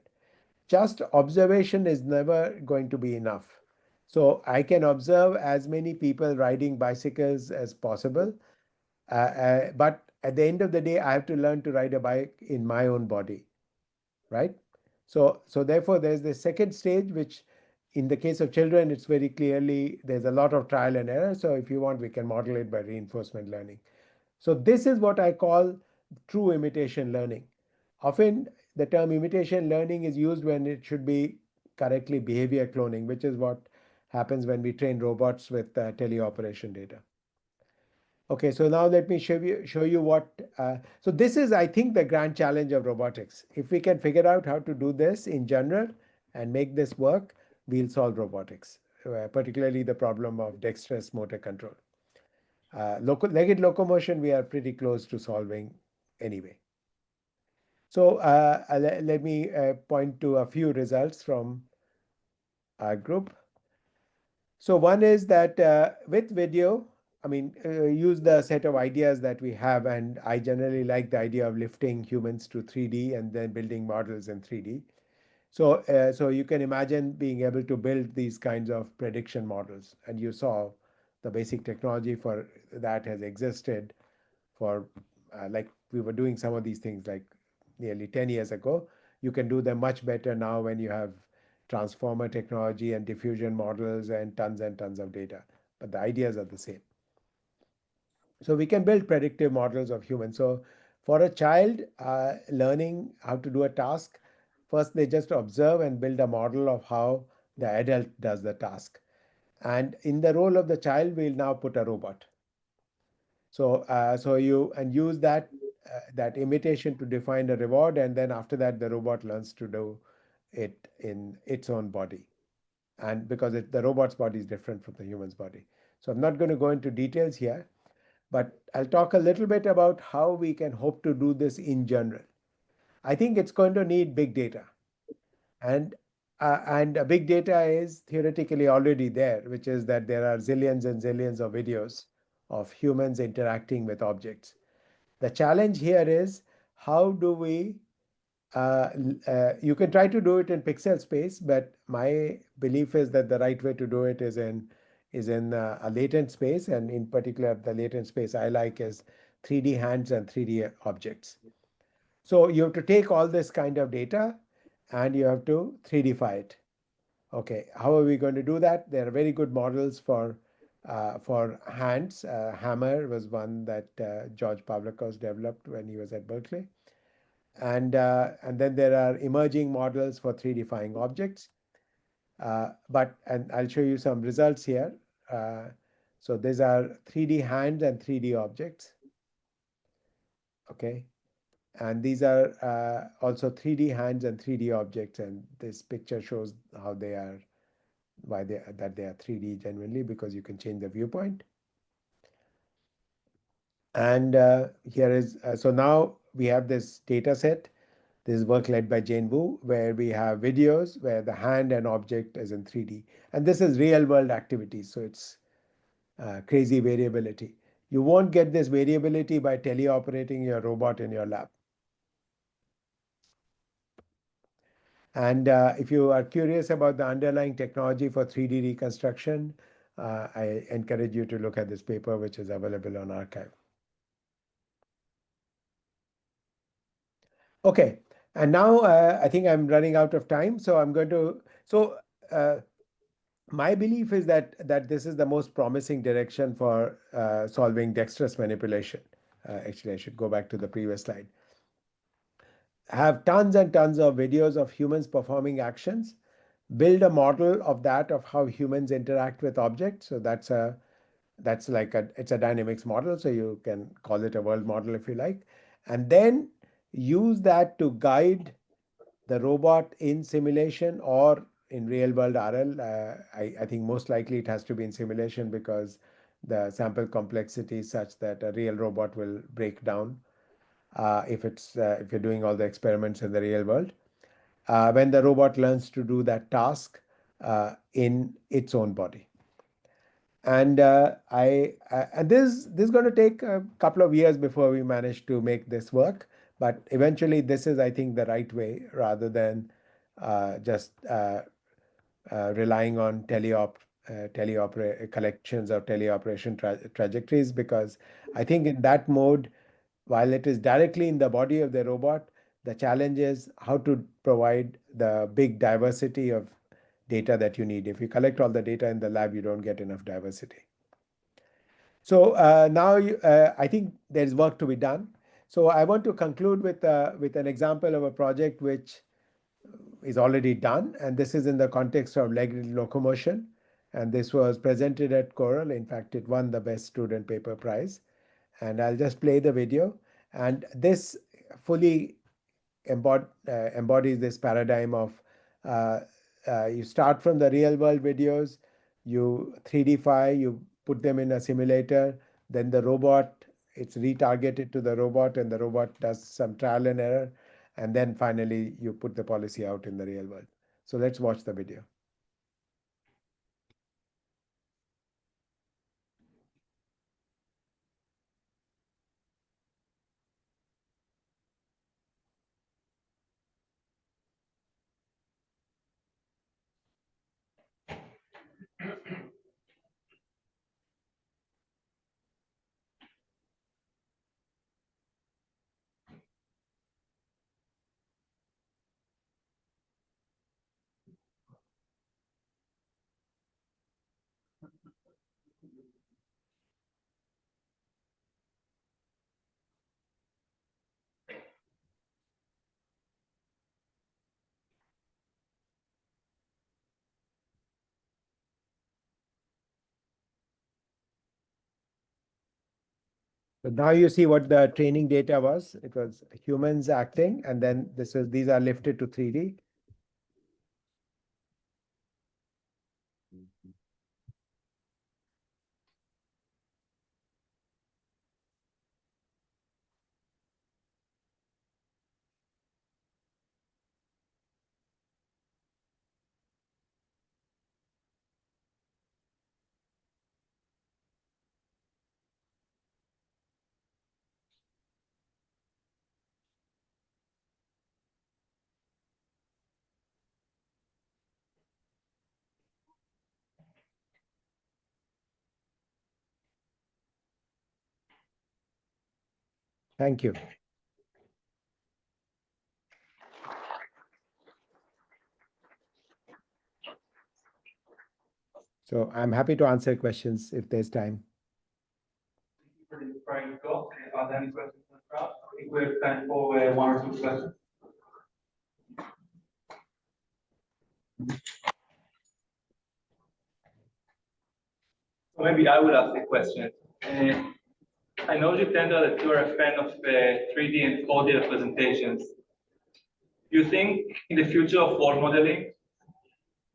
Just observation is never going to be enough. So I can observe as many people riding bicycles as possible, but at the end of the day, I have to learn to ride a bike in my own body, right? So therefore, there's the second stage, which in the case of children, it's very clearly, there's a lot of trial and error. So if you want, we can model it by reinforcement learning. So this is what I call true imitation learning. Often the term imitation learning is used when it should be correctly behavior cloning, which is what happens when we train robots with teleoperation data. Okay, so now let me show you what. So this is, I think, the grand challenge of robotics. If we can figure out how to do this in general and make this work, we'll solve robotics, particularly the problem of dexterous motor control. Legged locomotion, we are pretty close to solving anyway. So let me point to a few results from our group. So one is that with video, I mean, use the set of ideas that we have, and I generally like the idea of lifting humans to 3D and then building models in 3D. So you can imagine being able to build these kinds of prediction models, and you saw the basic technology for that has existed for like we were doing some of these things like nearly 10 years ago. You can do them much better now when you have transformer technology and diffusion models and tons of data, but the ideas are the same. So we can build predictive models of humans. So for a child learning how to do a task, first they just observe and build a model of how the adult does the task. And in the role of the child, we'll now put a robot. So you and use that imitation to define a reward, and then after that, the robot learns to do it in its own body. And because the robot's body is different from the human's body. So I'm not going to go into details here, but I'll talk a little bit about how we can hope to do this in general. I think it's going to need big data. And big data is theoretically already there, which is that there are zillions and zillions of videos of humans interacting with objects. The challenge here is how do we you can try to do it in pixel space, but my belief is that the right way to do it is in a latent space, and in particular, the latent space I like is 3D hands and 3D objects. So you have to take all this kind of data and you have to 3Dify it. Okay, how are we going to do that? There are very good models for hands. Hammer was one that George Pavlikos developed when he was at Berkeley. And then there are emerging models for 3D-fying objects. And I'll show you some results here. So these are 3D hands and 3D objects. Okay. And these are also 3D hands and 3D objects. And this picture shows how they are, that they are 3D genuinely, because you can change the viewpoint. And here is, so now we have this data set. This is work led by Jane Wu, where we have videos where the hand and object is in 3D. And this is real world activities. So it's crazy variability. You won't get this variability by teleoperating your robot in your lab. And if you are curious about the underlying technology for 3D reconstruction, I encourage you to look at this paper, which is available on arXiv. Okay, and now I think I'm running out of time, so I'm going to. So my belief is that this is the most promising direction for solving dexterous manipulation. Actually, I should go back to the previous slide. Have tons and tons of videos of humans performing actions. Build a model of that, of how humans interact with objects. So that's it's a dynamics model, so you can call it a world model if you like. And then use that to guide the robot in simulation or in real world RL. I think most likely it has to be in simulation, because the sample complexity is such that a real robot will break down if you're doing all the experiments in the real world. When the robot learns to do that task in its own body. And this is going to take a couple of years before we manage to make this work. But eventually, this is, I think, the right way, rather than just relying on collections of teleoperation trajectories. Because I think in that mode, while it is directly in the body of the robot, the challenge is how to provide the big diversity of data that you need. If you collect all the data in the lab, you don't get enough diversity. So now I think there's work to be done. So I want to conclude with an example of a project which is already done, and this is in the context of legged locomotion. And this was presented at Coral. In fact, it won the Best Student Paper Prize. And I'll just play the video. And this fully embodies this paradigm of you start from the real world videos, you 3Dify, you put them in a simulator, then the robot, it's retargeted to the robot, and the robot does some trial and error, and then finally you put the policy out in the real world. So let's watch the video. But now you see what the training data was. It was humans acting, and then these are lifted to 3D. Thank you. So I'm happy to answer questions if there's time. For this Brian Go. Are there any questions from the crowd? I think we have time for one or two questions. So maybe I would ask a question. I know, Jitendra, that you're a fan of 3D and 4D representations. Do you think in the future of world modeling,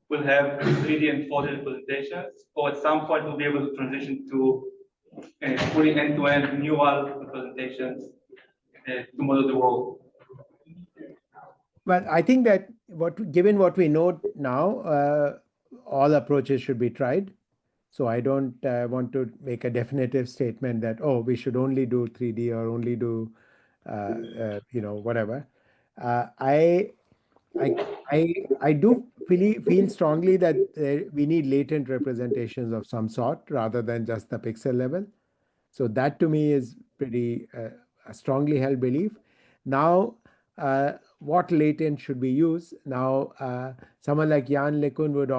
we'll have 3D and 4D representations, or at some point we'll be able to transition to fully end-to-end neural representations to model the world? Well, I think that given what we know now, all approaches should be tried. So I don't want to make a definitive statement that, oh, we should only do 3D or only do, whatever. I do feel strongly that we need latent representations of some sort rather than just the pixel level. So that to me is pretty a strongly held belief. Now, what latent should we use? Now, someone like Jan LeCun would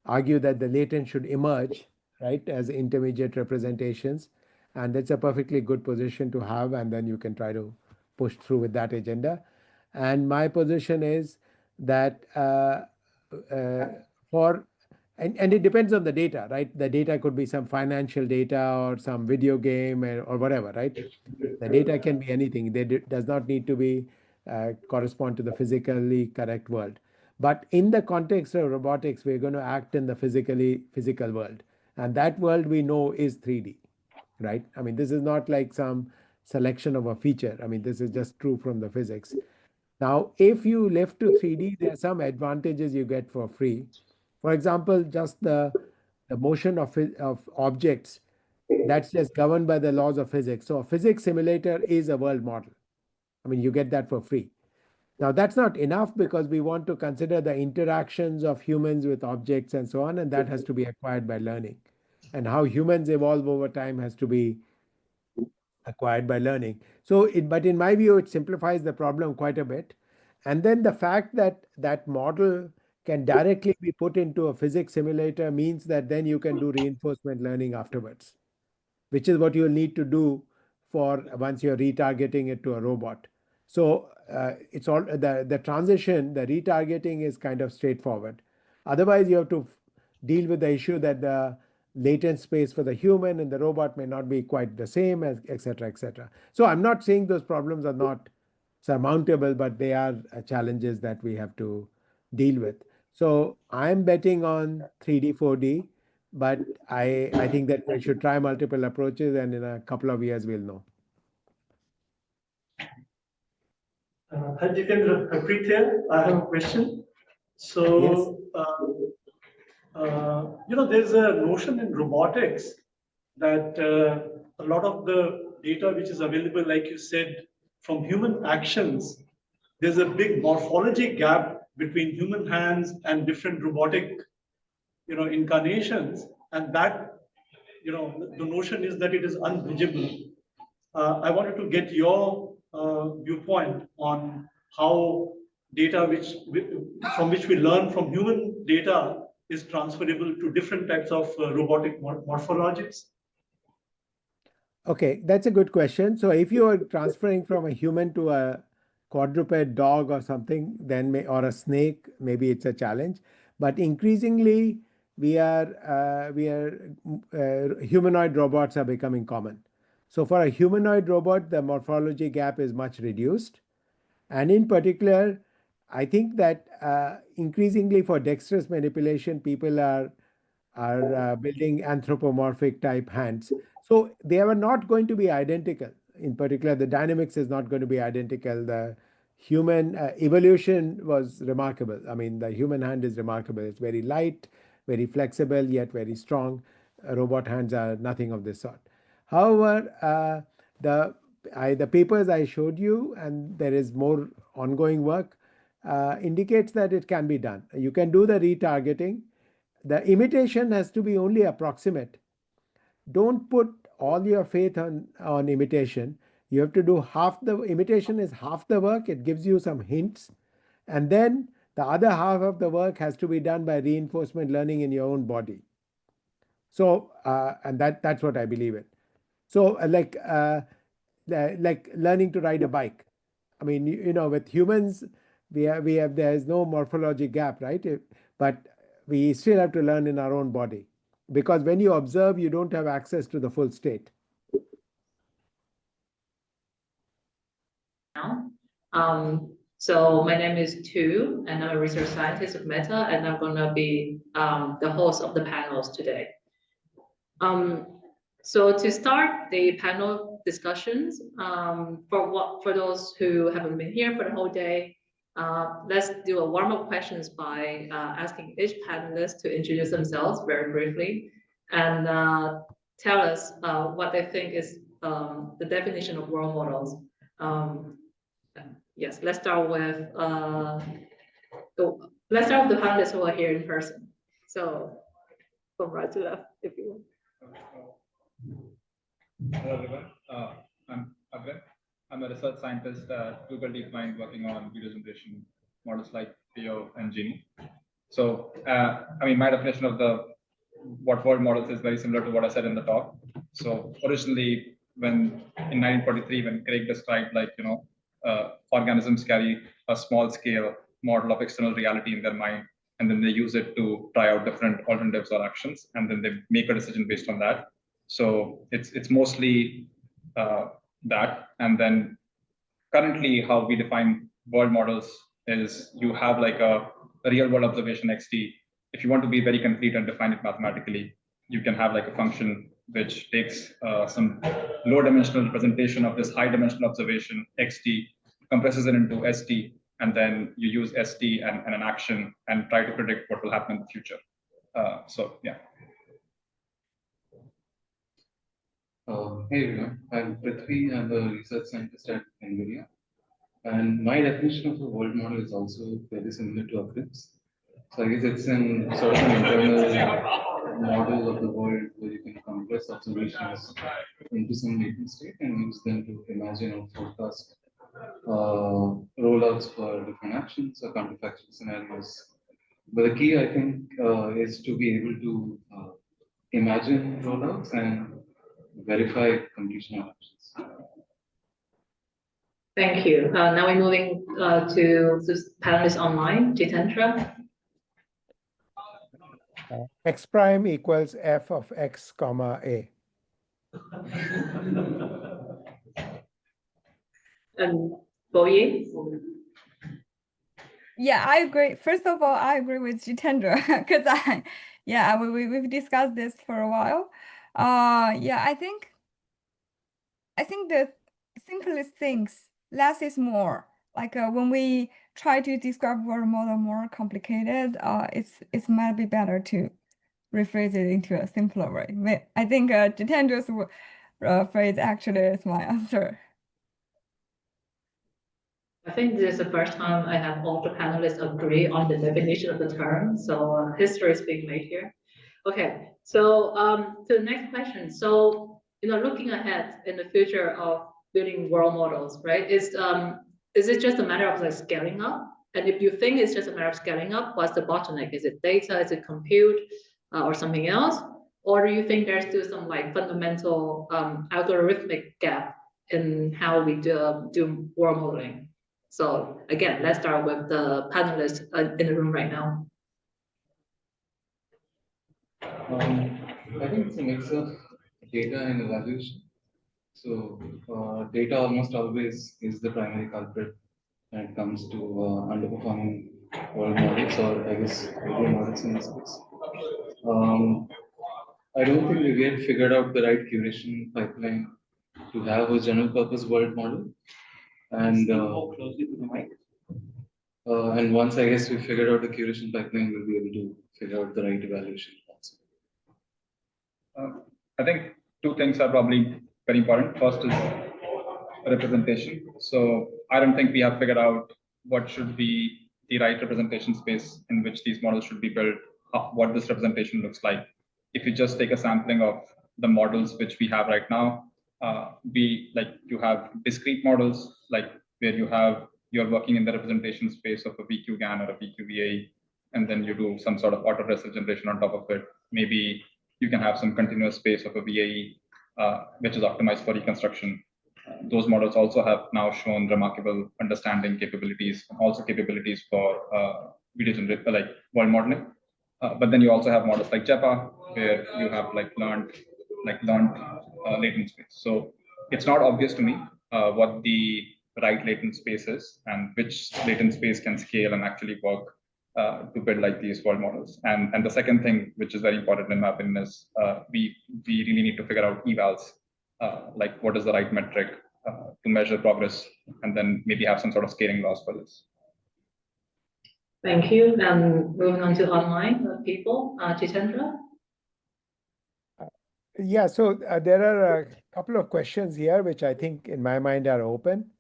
argue that the latent should emerge, right, as intermediate representations. And that's a perfectly good position to have, and then you can try to push through with that agenda. And my position is that and it depends on the data, right? The data could be some financial data or some video game or whatever, right? The data can be anything. It does not need to be correspond to the physically correct world. But in the context of robotics, we're going to act in the physical world. And that world we know is 3D, right? I mean, this is not like some selection of a feature. I mean, this is just true from the physics. Now, if you lift to 3D, there are some advantages you get for free. For example, just the motion of objects, that's just governed by the laws of physics. So a physics simulator is a world model. I mean, you get that for free. Now, that's not enough because we want to consider the interactions of humans with objects and so on, and that has to be acquired by learning. And how humans evolve over time has to be acquired by learning. But in my view, it simplifies the problem quite a bit. And then the fact that that model can directly be put into a physics simulator means that then you can do reinforcement learning afterwards, which is what you'll need to do for once you're retargeting it to a robot. So it's all the transition, the retargeting is kind of straightforward. Otherwise, you have to deal with the issue that the latent space for the human and the robot may not be quite the same, as et cetera, et cetera. So I'm not saying those problems are not surmountable, but they are challenges that we have to deal with. So I'm betting on 3D, 4D, but I think that we should try multiple approaches, and in a couple of years we'll know. Hi, Jitendra. Preet here. I have a question. So, there's a notion in robotics that a lot of the data which is available, like you said, from human actions, there's a big morphology gap between human hands and different robotic, incarnations, and that, the notion is that it is unbridgeable. I wanted to get your viewpoint on how data from which we learn from human data is transferable to different types of robotic morphologies. Okay, that's a good question. So if you are transferring from a human to a quadruped dog or something, then or a snake, maybe it's a challenge. But increasingly, humanoid robots are becoming common. So for a humanoid robot, the morphology gap is much reduced. And in particular, I think that increasingly for dexterous manipulation, people are building anthropomorphic type hands. So they are not going to be identical. In particular, the dynamics is not going to be identical. The human evolution was remarkable. I mean, the human hand is remarkable. It's very light, very flexible, yet very strong. Robot hands are nothing of this sort. However, the papers I showed you, and there is more ongoing work, indicates that it can be done. You can do the retargeting. The imitation has to be only approximate. Don't put all your faith on imitation. You have to do imitation is half the work. It gives you some hints. And then the other half of the work has to be done by reinforcement learning in your own body. So, and that's what I believe in. So like learning to ride a bike. I mean, with humans, there's no morphology gap, right? But we still have to learn in our own body, because when you observe, you don't have access to the full state. So my name is Tu, and I'm a research scientist at Meta, and I'm going to be the host of the panels today. So to start the panel discussions, for those who haven't been here for the whole day, let's do a warm-up questions by asking each panelist to introduce themselves very briefly and tell us what they think is the definition of world models. Yes, let's start with the panelists who are here in person. So from right to left, if you want. Hello everyone, I'm Agran. I'm a research scientist at Google DeepMind working on video generation models like Theo and Genie. So, my definition of what world models is very similar to what I said in the talk. So originally, in 1943, when Craig described organisms carry a small scale model of external reality in their mind, and then they use it to try out different alternatives or actions, and then they make a decision based on that. So it's mostly that. And then currently how we define world models is you have like a real world observation XT. If you want to be very complete and define it mathematically, you can have like a function which takes some low dimensional representation of this high dimensional observation XT, compresses it into ST, and then you use ST and an action and try to predict what will happen in the future. So yeah. Hey everyone, I'm Prithvi. I'm a research scientist at NVIDIA. And my definition of a world model is also very similar to Akrim's. So I guess it's sort of an internal model of the world where you can compress observations into some latent state and use them to imagine or forecast rollouts for different actions or counterfactual scenarios. But the key, I think, is to be able to imagine rollouts and verify completion of actions. Thank you. Now we're moving to the panelists online. Jitendra. X prime equals f of x comma a. And Boye. Yeah, I agree. First of all, I agree with Jitendra because Yeah, we've discussed this for a while. Yeah, I think the simplest things, less is more. Like when we try to describe world model more complicated, it's might be better to rephrase it into a simpler way. I think Jitendra's phrase actually is my answer. I think this is the first time I have all the panelists agree on the definition of the term, so history is being made here. Okay, so to the next question. So, looking ahead in the future of building world models, right? Is it just a matter of like scaling up? And if you think it's just a matter of scaling up, what's the bottleneck? Is it data? Is it compute, or something else? Or do you think there's still some like fundamental algorithmic gap in how we do world modeling? So again, let's start with the panelists in the room right now. I think it's a mix of data and evaluation. So data almost always is the primary culprit when it comes to underperforming world models, or I guess video models in this case. I don't think we've yet figured out the right curation pipeline to have a general purpose world model. And and once I guess we figured out the curation pipeline, we'll be able to figure out the right evaluation also. I think two things are probably very important. First is representation. So I don't think we have figured out what should be the right representation space in which these models should be built, what this representation looks like. If you just take a sampling of the models which we have right now, you have discrete models, like where you're working in the representation space of a VQ-GAN or a VQ-VAE, and then you do some sort of autoregressive generation on top of it. Maybe you can have some continuous space of a VAE, which is optimized for reconstruction. Those models also have now shown remarkable understanding capabilities, and also capabilities for video generation, like world modeling. But then you also have models like JEPA, where you have learned latent space. So it's not obvious to me what the right latent space is and which latent space can scale and actually work to build like these world models. And the second thing, which is very important in my opinion, is we really need to figure out evals, like what is the right metric to measure progress, and then maybe have some sort of scaling laws for this. Thank you. And moving on to online people, Jitendra. Yeah, so there are a couple of questions here which I think in my mind are open.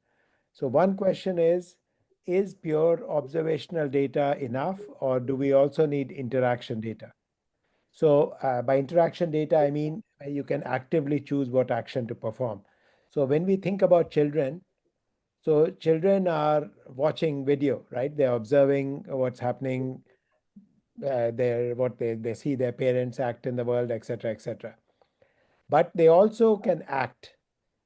So one question is pure observational data enough, or do we also need interaction data? So by interaction data, I mean you can actively choose what action to perform. So when we think about children, so children are watching video, right? They're observing what's happening, they see their parents act in the world, etc., etc. But they also can act.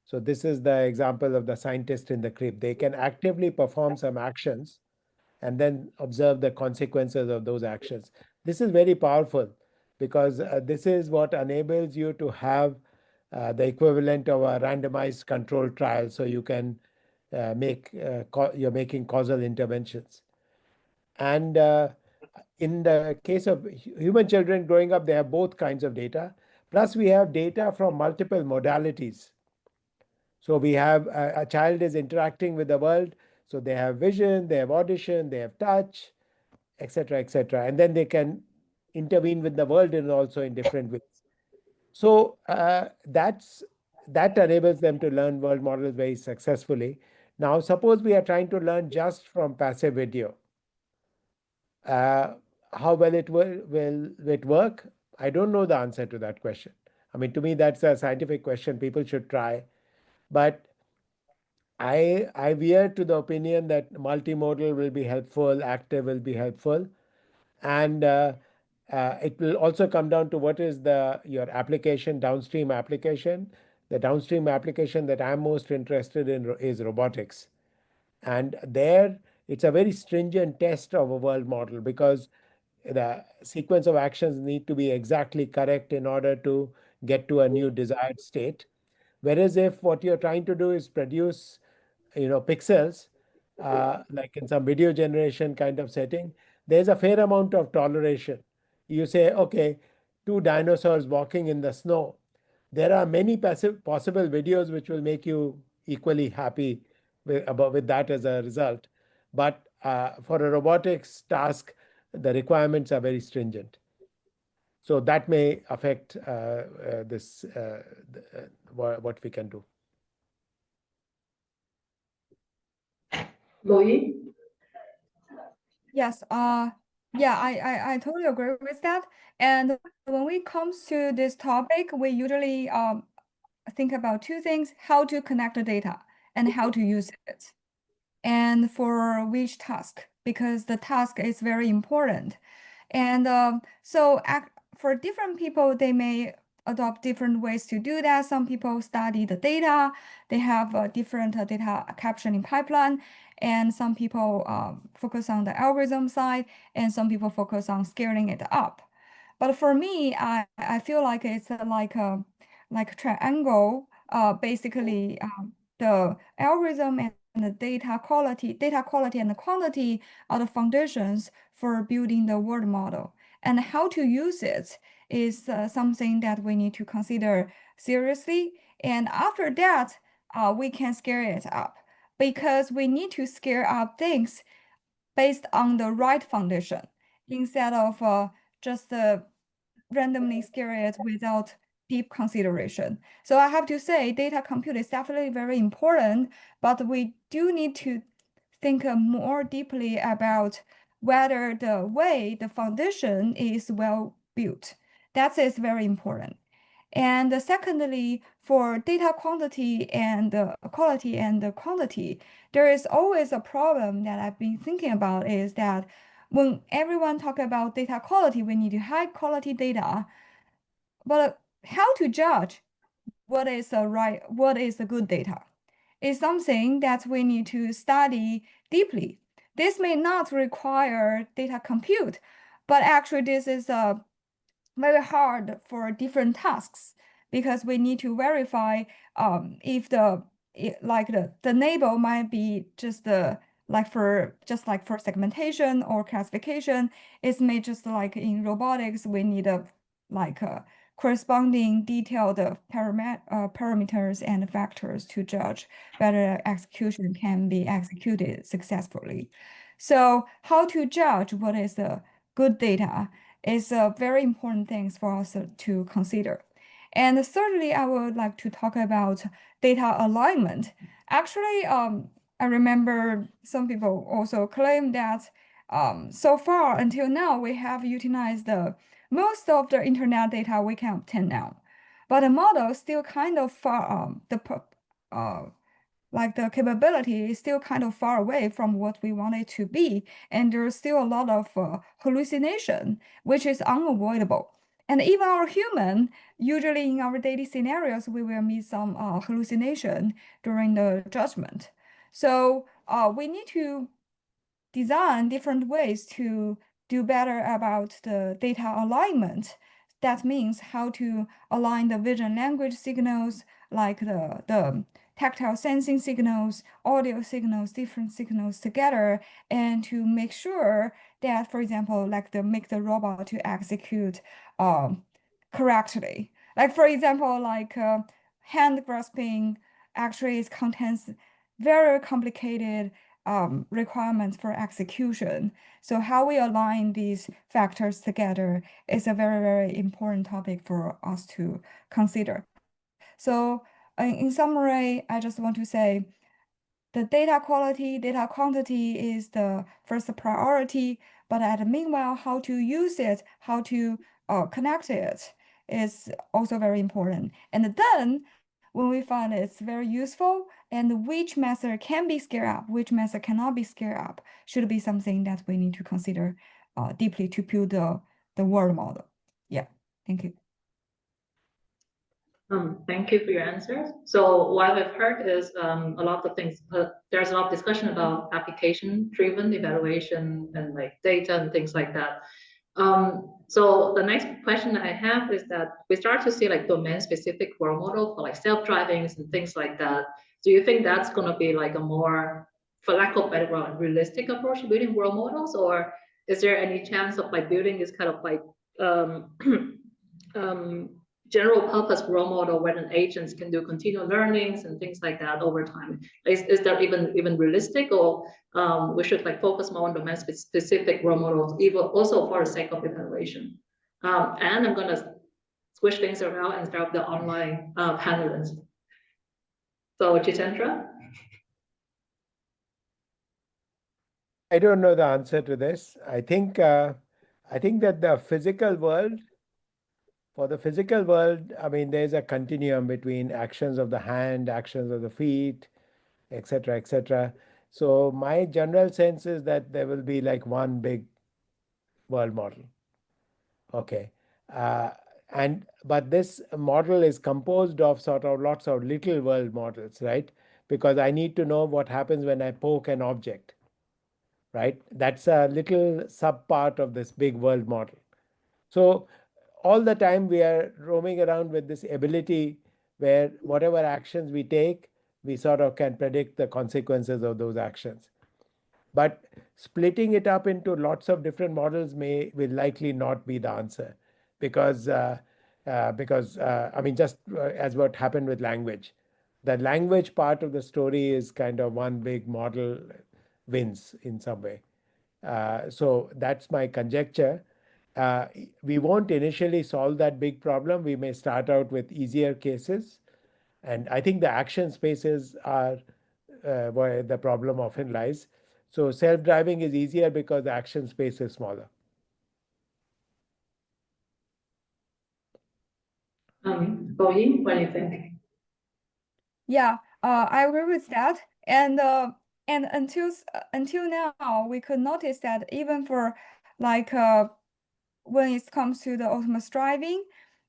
So this is the example of the scientist in the crib. They can actively perform some actions and then observe the consequences of those actions. This is very powerful because this is what enables you to have the equivalent of a randomized controlled trial. So you can you're making causal interventions. And in the case of human children growing up, they have both kinds of data. Plus, we have data from multiple modalities. So we have a child is interacting with the world. So they have vision, they have audition, they have touch, etc., etc. And then they can intervene with the world and also in different ways. So that enables them to learn world models very successfully. Now, suppose we are trying to learn just from passive video. How well will it work? I don't know the answer to that question. I mean, to me, that's a scientific question. People should try. But I veer to the opinion that multimodal will be helpful, active will be helpful. And it will also come down to what is your application, downstream application. The downstream application that I'm most interested in is robotics. And there, it's a very stringent test of a world model because the sequence of actions need to be exactly correct in order to get to a new desired state. Whereas if what you're trying to do is produce, pixels, like in some video generation kind of setting, there's a fair amount of toleration. you say, okay, two dinosaurs walking in the snow. There are many possible videos which will make you equally happy with that as a result. But for a robotics task, the requirements are very stringent. So that may affect what we can do. Louis? Yes, yeah, I totally agree with that. And when it comes to this topic, we usually think about two things: how to connect the data and how to use it, and for which task, because the task is very important. And so for different people, they may adopt different ways to do that. Some people study the data, they have a different data captioning pipeline, and some people focus on the algorithm side, and some people focus on scaling it up. But for me, I feel like it's like a triangle. Basically, the algorithm and the data quality and the quantity are the foundations for building the world model. And how to use it is something that we need to consider seriously. And after that, we can scale it up because we need to scale up things based on the right foundation instead of just randomly scale it without deep consideration. So I have to say data compute is definitely very important, but we do need to think more deeply about whether the way the foundation is well built. That is very important. And secondly, for data quantity and quality and the quantity, there is always a problem that I've been thinking about is that when everyone talk about data quality, we need high quality data, but how to judge what is the good data is something that we need to study deeply. This may not require data compute, but actually this is very hard for different tasks because we need to verify if the label might be just for segmentation or classification. It's made just like in robotics, we need a corresponding detailed parameters and factors to judge whether execution can be executed successfully. So how to judge what is the good data is a very important thing for us to consider. And thirdly, I would like to talk about data alignment. Actually, I remember some people also claim that so far until now, we have utilized most of the internet data we can obtain now. But the model is still kind of far, the capability is still kind of far away from what we want it to be. And there's still a lot of hallucination, which is unavoidable. And even our human, usually in our daily scenarios, we will meet some hallucination during the judgment. So we need to design different ways to do better about the data alignment. That means how to align the vision language signals, like the tactile sensing signals, audio signals, different signals together, and to make sure that, for example, make the robot to execute correctly. Like for example, hand grasping actually contains very complicated requirements for execution. So how we align these factors together is a very, very important topic for us to consider. So in summary, I just want to say the data quality, data quantity is the first priority, but at the meanwhile, how to use it, how to connect it is also very important. And then when we find it's very useful and which method can be scaled up, which method cannot be scaled up, should be something that we need to consider deeply to build the world model. Yeah, thank you. Thank you for your answers. So what I've heard is a lot of things. There's a lot of discussion about application-driven evaluation and like data and things like that. So the next question I have is that we start to see like domain-specific world model for like self-driving and things like that. Do you think that's going to be like a more, for lack of better word, realistic approach to building world models, or is there any chance of like building this kind of like general purpose role model where an agents can do continual learnings and things like that over time. Is that even realistic, or we should like focus more on domain specific role models, even also for the sake of evaluation? And I'm gonna switch things around and start the online panelists. So Jitendra? I don't know the answer to this. I think that the physical world, for the physical world, I mean, there's a continuum between actions of the hand, actions of the feet, etc., etc. So my general sense is that there will be like one big world model. Okay. But this model is composed of sort of lots of little world models, right? Because I need to know what happens when I poke an object, right? That's a little sub part of this big world model. So all the time we are roaming around with this ability where whatever actions we take, we sort of can predict the consequences of those actions. But splitting it up into lots of different models will likely not be the answer, because I mean, just as what happened with language, the language part of the story is kind of one big model wins in some way. So that's my conjecture. We won't initially solve that big problem. We may start out with easier cases. And I think the action spaces are where the problem often lies. So self-driving is easier because the action space is smaller. Boyi, what do you think? Yeah, I agree with that. And until now, we could notice that even for like when it comes to the autonomous driving,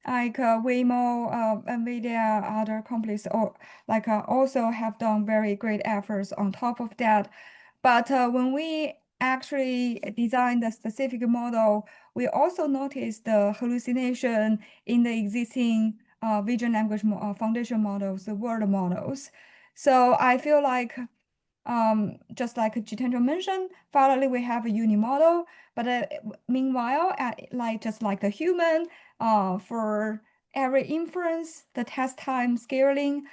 like Waymo, NVIDIA, other companies, or like also have done very great efforts on top of that. But when we actually design the specific model, we also notice the hallucination in the existing vision language foundation models, the word models. So I feel like just like Jitendra mentioned, finally we have a unimodel, but meanwhile, just like the human, for every inference, the test time scaling,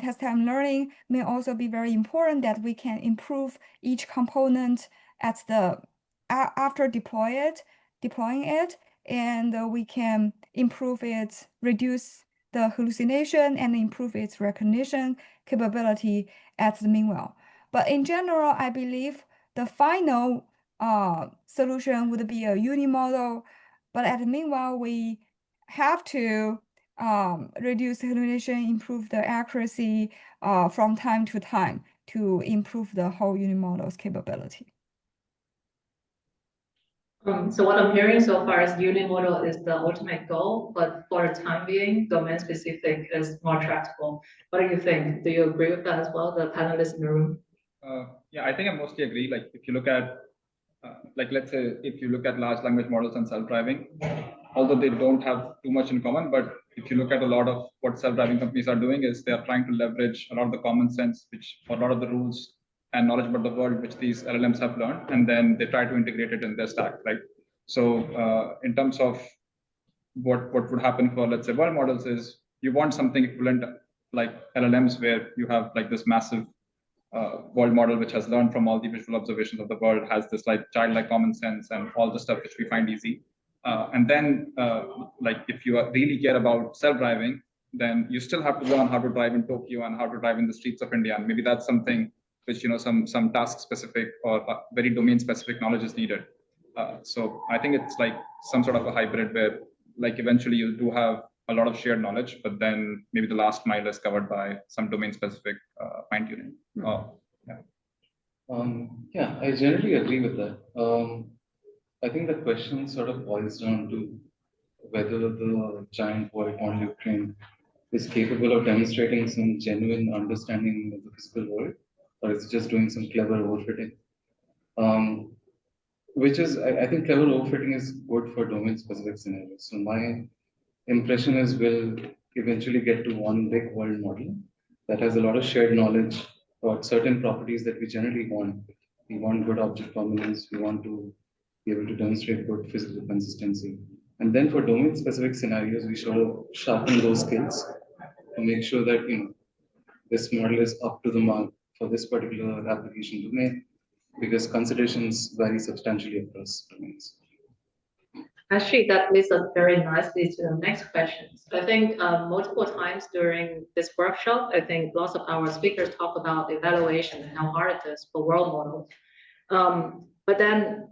test time learning may also be very important, that we can improve each component at the after deploying it, and we can improve its, reduce the hallucination and improve its recognition capability at the meanwhile. But in general, I believe the final solution would be a unimodel. But at the meanwhile, we have to reduce hallucination, improve the accuracy from time to time to improve the whole unimodel's capability. So what I'm hearing so far is unimodal is the ultimate goal, but for the time being, domain specific is more tractable. What do you think? Do you agree with that as well, the panelists in the room? Yeah, I think I mostly agree. Like if you look at, like let's say if you look at large language models and self-driving, although they don't have too much in common, but if you look at a lot of what self-driving companies are doing is they are trying to leverage a lot of the common sense, which for a lot of the rules and knowledge about the world, which these LLMs have learned, and then they try to integrate it in their stack, right? So in terms of what would happen for, let's say, world models is you want something equivalent like LLMs, where you have like this massive world model which has learned from all the visual observations of the world, has this like childlike common sense and all the stuff which we find easy. And then like if you really care about self-driving, then you still have to learn how to drive in Tokyo and how to drive in the streets of India. And maybe that's something which, you know, some task specific or very domain specific knowledge is needed. So I think it's like some sort of a hybrid where like eventually you do have a lot of shared knowledge, but then maybe the last mile is covered by some domain specific fine tuning. Yeah, I generally agree with that. I think the question sort of boils down to whether the giant world model you trained is capable of demonstrating some genuine understanding of the physical world, or is it just doing some clever overfitting? Which is, I think clever overfitting is good for domain specific scenarios. So my impression is we'll eventually get to one big world model that has a lot of shared knowledge about certain properties that we generally want. We want good object dominance. We want to be able to demonstrate good physical consistency. And then for domain specific scenarios, we sort of sharpen those skills to make sure that this model is up to the mark for this particular application domain, because considerations vary substantially across domains. Actually, that leads us very nicely to the next question. I think multiple times during this workshop, I think lots of our speakers talk about evaluation and how hard it is for world models. But then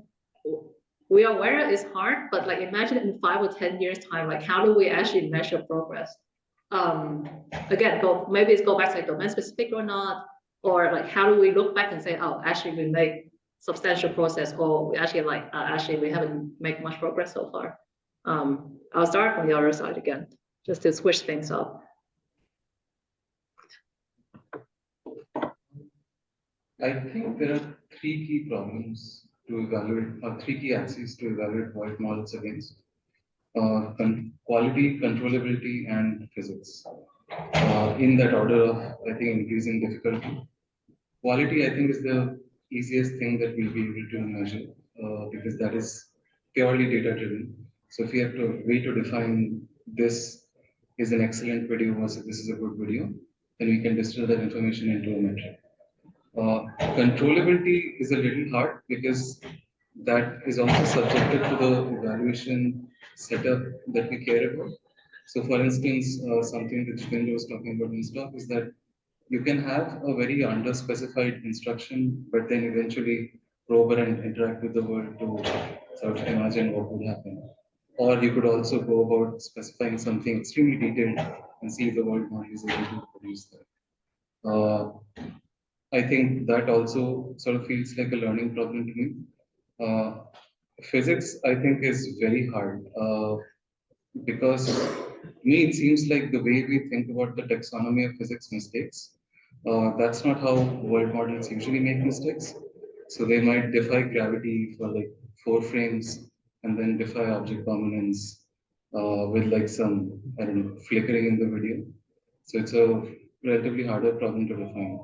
we are aware it's hard, but like imagine in 5 or 10 years time, like how do we actually measure progress? Again, maybe it's go back to like domain specific or not, or like how do we look back and say, oh, actually we made substantial process, or we actually like actually we haven't made much progress so far. I'll start from the other side again, just to switch things up. I think there are three key problems to evaluate, or three key axes to evaluate voice models against. Quality, controllability, and physics. In that order of, I think, increasing difficulty. Quality, I think, is the easiest thing that we'll be able to measure because that is purely data driven. So if we have to way to define this is an excellent video versus this is a good video, then we can distill that information into a metric. Controllability is a little hard because that is also subjected to the evaluation setup that we care about. So for instance, something that Jitendra was talking about in his talk is that you can have a very underspecified instruction, but then eventually probe and interact with the world to sort of imagine what would happen. Or you could also go about specifying something extremely detailed and see if the world model is able to produce that. I think that also sort of feels like a learning problem to me. Physics, I think, is very hard because to me it seems like the way we think about the taxonomy of physics mistakes, that's not how world models usually make mistakes. So they might defy gravity for like 4 frames and then defy object dominance with like some, I don't know, flickering in the video. So it's a relatively harder problem to define.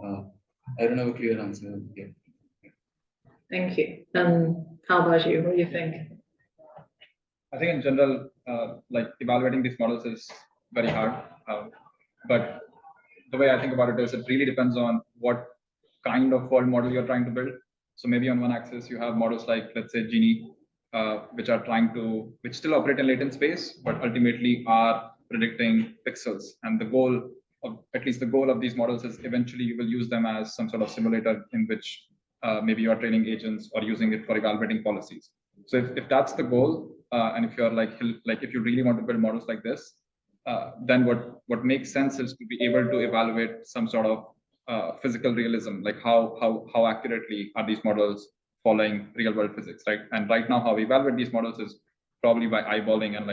I don't have a clear answer yet. Thank you. How about you? What do you think? I think in general, like evaluating these models is very hard. But the way I think about it is it really depends on what kind of world model you're trying to build. So maybe on one axis, you have models like, let's say, Genie, which still operate in latent space, but ultimately are predicting pixels. And the goal of these models is eventually you will use them as some sort of simulator in which maybe you are training agents or using it for evaluating policies. So if that's the goal, and if you're like if you really want to build models like this, then what makes sense is to be able to evaluate some sort of physical realism, like how accurately are these models following real world physics, right? And right now, how we evaluate these models is probably by eyeballing and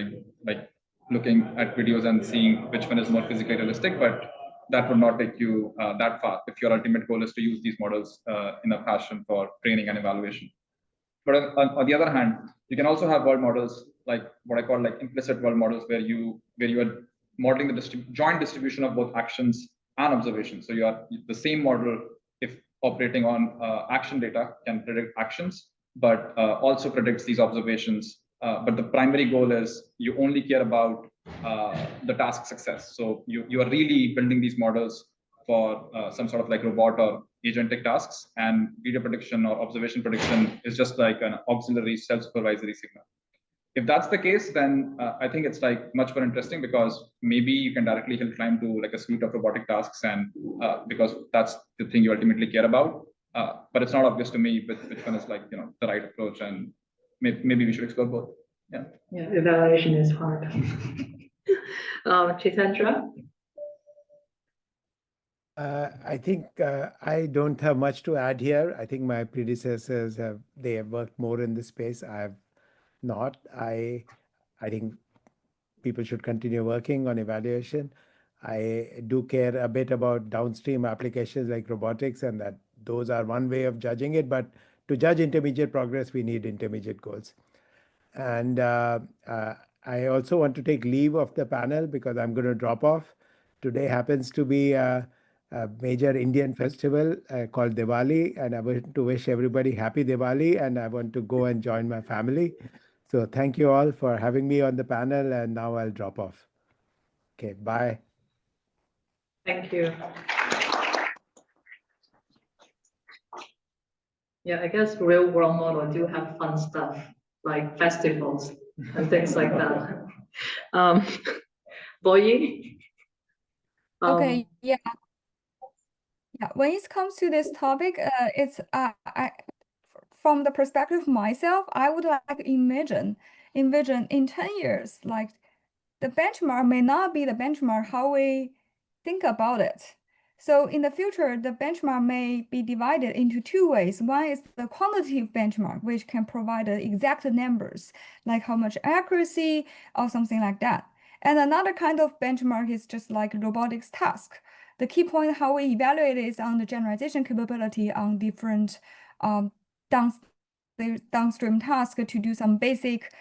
like looking at videos and seeing which one is more physically realistic, but that would not take you that far if your ultimate goal is to use these models in a fashion for training and evaluation. But on the other hand, you can also have world models like what I call like implicit world models, where you are modeling the joint distribution of both actions and observations. So you are the same model, if operating on action data, can predict actions, but also predicts these observations. But the primary goal is you only care about the task success. So you are really building these models for some sort of like robot or agentic tasks, and video prediction or observation prediction is just like an auxiliary self-supervisory signal. If that's the case, then I think it's like much more interesting, because maybe you can directly hill climb to like a suite of robotic tasks, and because that's the thing you ultimately care about. But it's not obvious to me which one is like the right approach, and maybe we should explore both. Yeah. Yeah, evaluation is hard. Chitendra? I think I don't have much to add here. I think my predecessors have worked more in this space. I have not. I think people should continue working on evaluation. I do care a bit about downstream applications like robotics, and that those are one way of judging it. But to judge intermediate progress, we need intermediate goals. And I also want to take leave of the panel because I'm going to drop off. Today happens to be a major Indian festival called Diwali, and I want to wish everybody happy Diwali, and I want to go and join my family. So thank you all for having me on the panel, and now I'll drop off. Okay, bye. Thank you. Yeah, I guess real world model do have fun stuff like festivals and things like that. Boyi? Okay, yeah. Yeah, when it comes to this topic, it's from the perspective of myself, I would like to envision in 10 years, like the benchmark may not be the benchmark how we think about it. So in the future, the benchmark may be divided into two ways. One is the quantitative benchmark, which can provide the exact numbers, like how much accuracy or something like that. And another kind of benchmark is just like robotics task. The key point how we evaluate is on the generalization capability on different downstream tasks to do some basic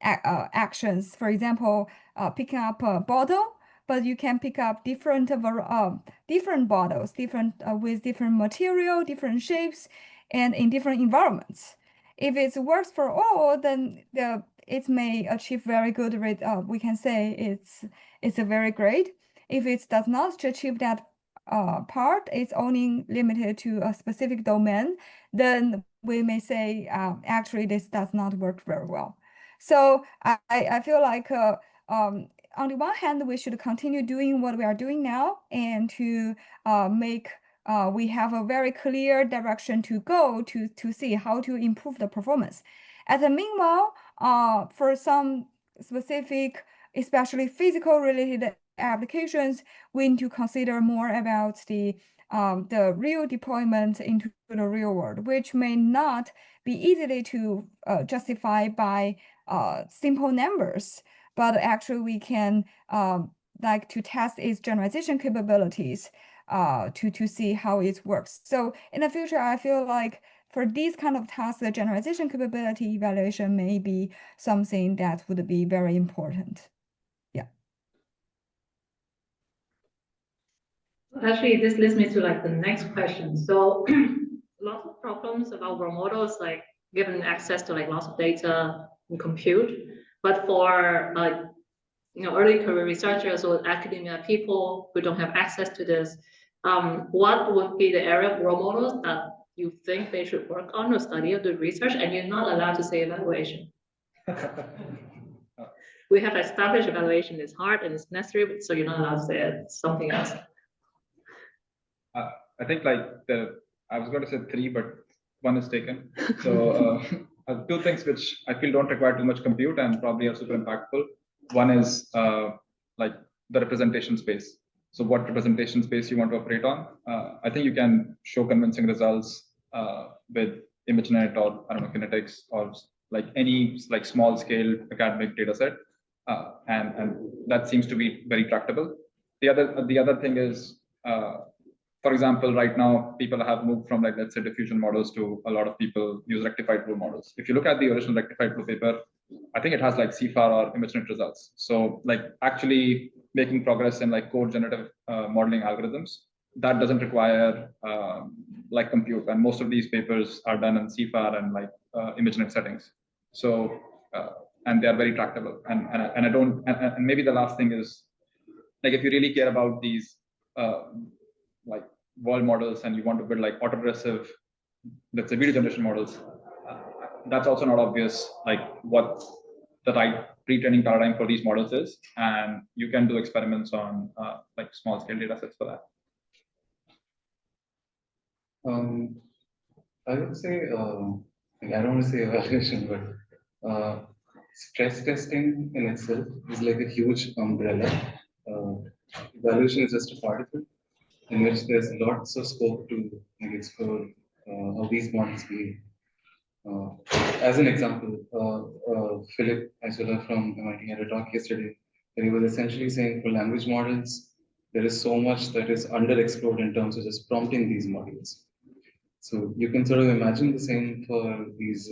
actions. For example, picking up a bottle, but you can pick up different bottles, with different material, different shapes, and in different environments. If it works for all, then it may achieve very good rate. We can say it's a very great. If it does not achieve that part, it's only limited to a specific domain, then we may say actually this does not work very well. So I feel like on the one hand, we should continue doing what we are doing now and to make we have a very clear direction to go to see how to improve the performance. At the meanwhile, for some specific, especially physical related applications, we need to consider more about the real deployment into the real world, which may not be easily to justify by simple numbers, but actually we can like to test its generalization capabilities to see how it works. So in the future, I feel like for these kind of tasks, the generalization capability evaluation may be something that would be very important. Actually, this leads me to like the next question. So lots of problems about role models, like given access to like lots of data and compute. But for early career researchers or academia people who don't have access to this, what would be the area of role models that you think they should work on or study or do research, and you're not allowed to say evaluation? We have established evaluation is hard and it's necessary, so you're not allowed to say something else. I think I was going to say three, but one is taken. So two things which I feel don't require too much compute and probably are super impactful. One is like the representation space. So what representation space you want to operate on? I think you can show convincing results with ImageNet or I don't know kinetics or like any like small scale academic data set, and that seems to be very tractable. The other thing is. For example, right now, people have moved from, like, let's say, diffusion models to a lot of people use rectified blue models. If you look at the original rectified blue paper, I think it has like CFAR or ImageNet results. So like actually making progress in like code generative modeling algorithms, that doesn't require like compute. And most of these papers are done in CFAR and like ImageNet settings. So, and they are very tractable. And I don't, and maybe the last thing is, like, if you really care about these like world models and you want to build like autoregressive, let's say video generation models, that's also not obvious like what the right pre-training paradigm for these models is, and you can do experiments on like small scale data sets for that. I would say, I don't want to say evaluation, but stress testing in itself is like a huge umbrella. Evaluation is just a part of it, in which there's lots of scope to like, explore how these models behave. As an example, Philip Isola from MIT had a talk yesterday, and he was essentially saying for language models, there is so much that is underexplored in terms of just prompting these models. So you can sort of imagine the same for these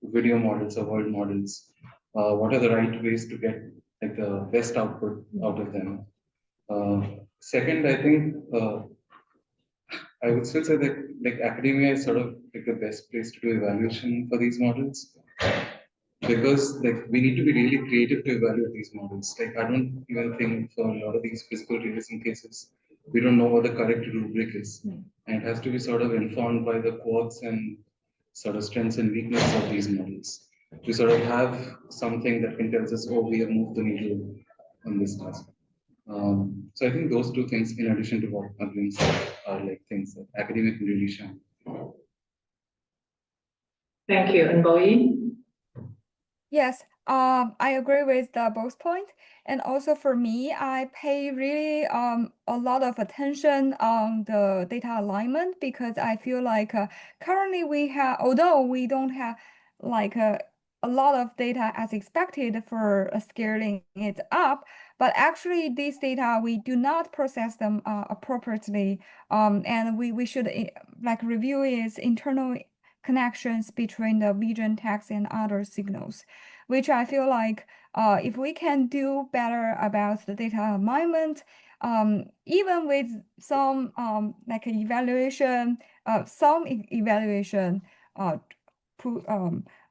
video models or world models. What are the right ways to get like the best output out of them? Second, I think I would still say that like academia is sort of like the best place to do evaluation for these models. because like we need to be really creative to evaluate these models. Like I don't even think for a lot of these physical realism cases, we don't know what the correct rubric is. And it has to be sort of informed by the quirks and sort of strengths and weaknesses of these models. To sort of have something that can tell us, oh, we have moved the needle on this task. So I think those two things, in addition to what Arvind said, are like things that academic really shine. Thank you. And Boyi? Yes, I agree with the both point. And also for me, I pay really a lot of attention on the data alignment because I feel like currently we have, although we don't have like a lot of data as expected for scaling it up, but actually these data we do not process them appropriately. And we should like review its internal connections between the vision, text, and other signals, which I feel like if we can do better about the data alignment, even with some like evaluation, uh,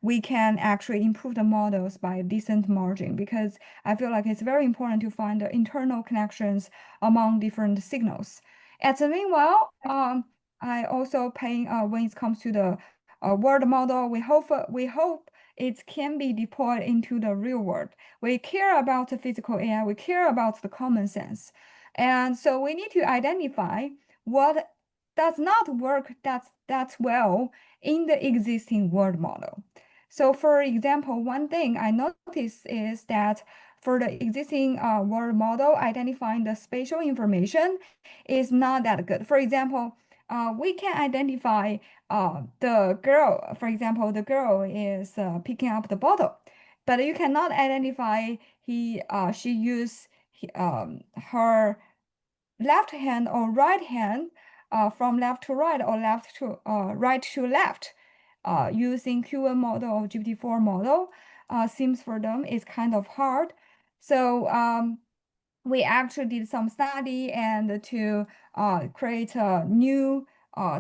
we can actually improve the models by a decent margin because I feel like it's very important to find the internal connections among different signals. At the meanwhile, I also paying when it comes to the world model, we hope it can be deployed into the real world. We care about the physical AI, we care about the common sense. And so we need to identify what does not work that well in the existing world model. So for example, one thing I noticed is that for the existing world model, identifying the spatial information is not that good. For example, we can identify the girl, for example, the girl is picking up the bottle, but you cannot identify she used her left hand or right hand from left to right or left to right to left using Q1 model or GPT-4 model seems for them is kind of hard. So we actually did some study and to create a new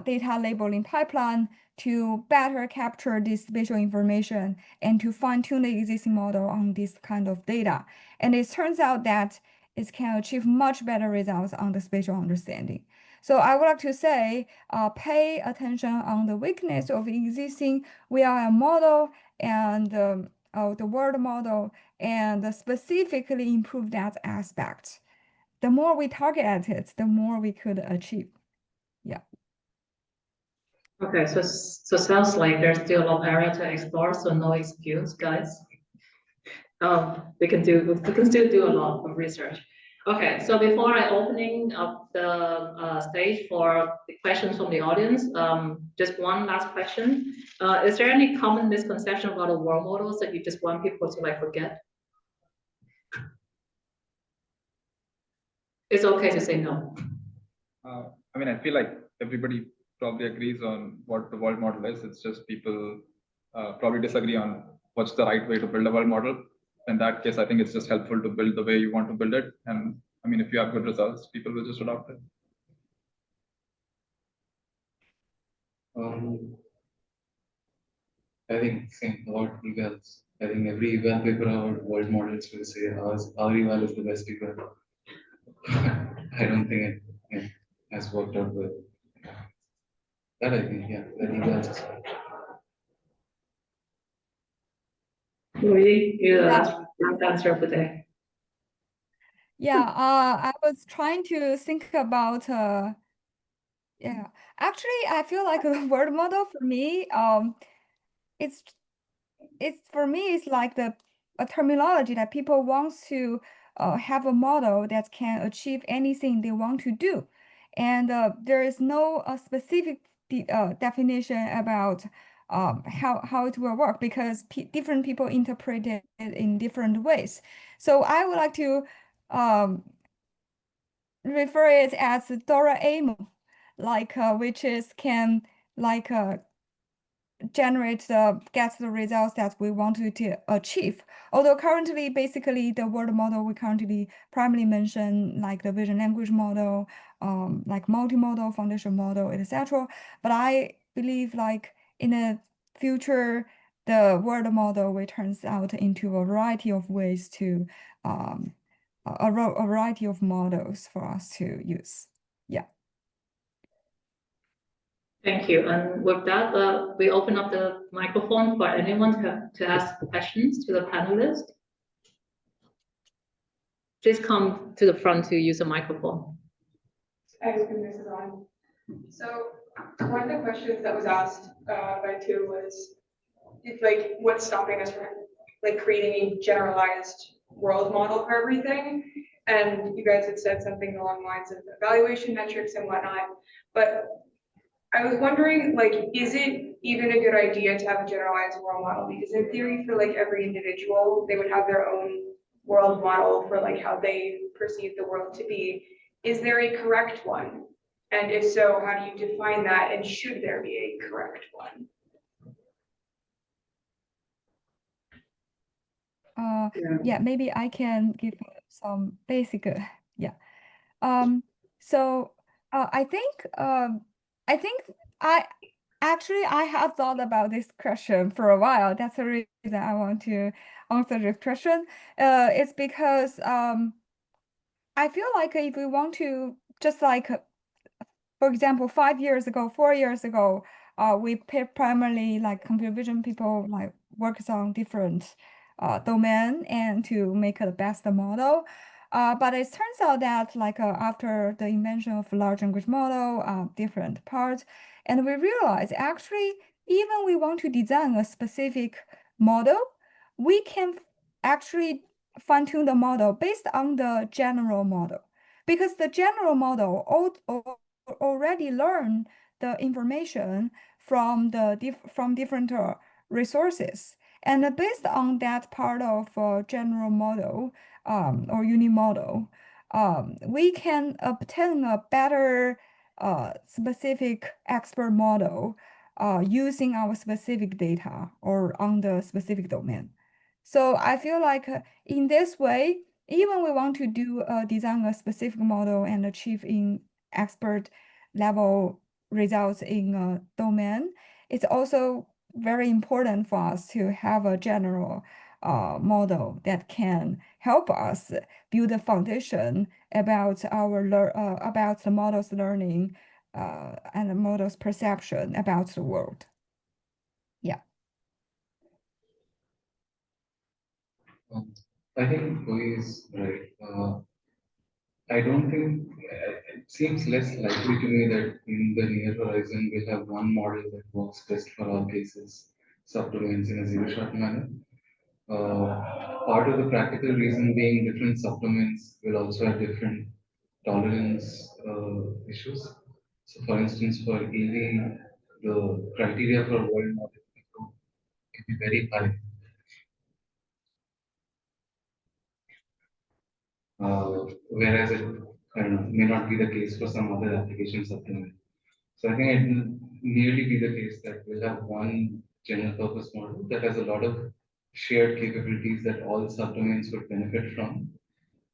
data labeling pipeline to better capture this spatial information and to fine-tune the existing model on this kind of data. And it turns out that it can achieve much better results on the spatial understanding. So I would like to say, pay attention on the weakness of existing VRM model and the world model and specifically improve that aspect. The more we target at it, the more we could achieve. Yeah. Okay, so sounds like there's still a lot of area to explore, so no excuse, guys. We can still do a lot of research. Okay, so before I opening up the stage for the questions from the audience, just one last question. Is there any common misconception about the world models that you just want people to like forget? It's okay to say no. I mean, I feel like everybody probably agrees on what the world model is. It's just people probably disagree on what's the right way to build a world model. In that case, I think it's just helpful to build the way you want to build it. And I mean, if you have good results, people will just adopt it. I think same about evals. I think every eval paper about world models will say our eval is the best eval. I don't think it has worked out well. That I think, yeah, that evals is Louis, you're the last answer of the day. Yeah, I was trying to think about yeah. Actually, I feel like the word model for me, it's for me it's like a terminology that people want to have a model that can achieve anything they want to do, and there is no specific definition about how it will work because different people interpret it in different ways. So I would like to um, refer it as Doraemon, like which is can like gets the results that we want to achieve. Although currently, basically, the world model we currently primarily mention like the vision language model, like multimodal foundation model, etc. But I believe like in the future, the world model will turns out into a variety of ways to a variety of models for us to use. Yeah. Thank you. And with that, we open up the microphone for anyone to ask questions to the panelists. Please come to the front to use a microphone. I assume this is on. So one of the questions that was asked by two was, if, like, what's stopping us from like creating a generalized world model for everything? And you guys had said something along the lines of evaluation metrics and whatnot. But I was wondering, like, is it even a good idea to have a generalized world model? Because in theory, for like every individual, they would have their own world model for like how they perceive the world to be. Is there a correct one? And if so, how do you define that? And should there be a correct one? Yeah, maybe I can give some basic, yeah. So I think I actually I have thought about this question for a while. That's the reason I want to answer this question. It's because I feel like if we want to just like, for example, 5 years ago, 4 years ago, we primarily like computer vision people like works on different domain and to make the best model. But it turns out that like after the invention of large language model, different parts, and we realize actually even we want to design a specific model, we can actually fine-tune the model based on the general model, because the general model already learn the information from from different resources, and based on that part of general model or uni model, we can obtain a better specific expert model using our specific data or on the specific domain. So I feel like in this way, even we want to do design a specific model and achieve in expert level results in a domain, it's also very important for us to have a general model that can help us build a foundation about about the model's learning and the model's perception about the world. Yeah. I think Koi is right. I don't think it seems less likely to me that in the near horizon we'll have one model that works best for all cases, subdomains in a zero-shot manner. Part of the practical reason being different subdomains will also have different tolerance issues. So, for instance, for EV, the criteria for world model can be very high. Whereas it may not be the case for some other application subdomain. So I think it will nearly be the case that we'll have one general purpose model that has a lot of shared capabilities that all subdomains would benefit from.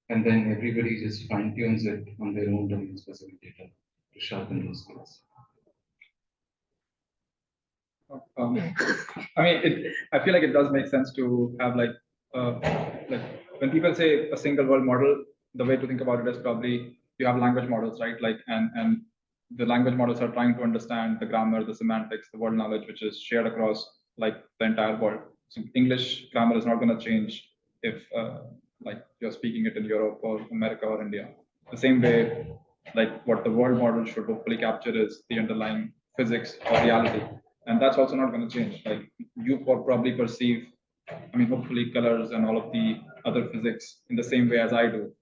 And then everybody just fine tunes it on their own domain specific data to sharpen those skills. I mean, I feel like it does make sense to have like when people say a single world model, the way to think about it is probably you have language models, right? Like, and the language models are trying to understand the grammar, the semantics, the world knowledge, which is shared across like the entire world. So English grammar is not going to change if like you're speaking it in Europe or America or India. The same way, like what the world model should hopefully capture is the underlying physics or reality. And that's also not going to change. Like you probably perceive, I mean, hopefully colors and all of the other physics in the same way as I do.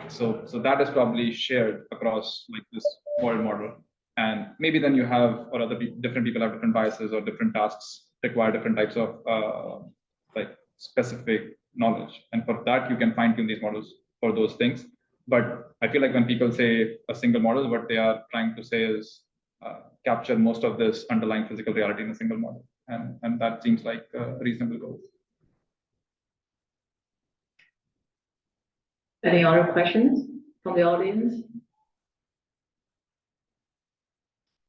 So that is probably shared across like this world model. And maybe then you have, or different people have different biases or different tasks require different types of like specific knowledge. And for that, you can fine tune these models for those things. But I feel like when people say a single model, what they are trying to say is capture most of this underlying physical reality in a single model. And that seems like a reasonable goal. Any other questions from the audience?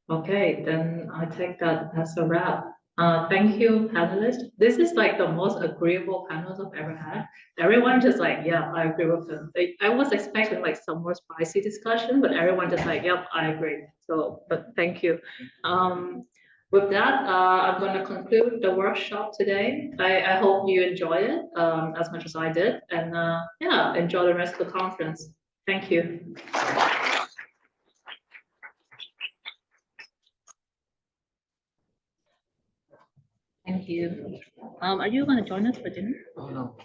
Okay, then I take that as a wrap. Thank you, panelists. This is like the most agreeable panels I've ever had. Everyone just like, yeah, I agree with them. I was expecting like some more spicy discussion, but everyone just like, yep, I agree. So, but thank you. With that, I'm going to conclude the workshop today. I hope you enjoy it as much as I did, and yeah, enjoy the rest of the conference. Thank you. Thank you. Are you going to join us for dinner? Oh, no.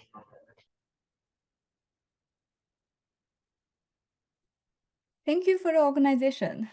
Thank you for the organization.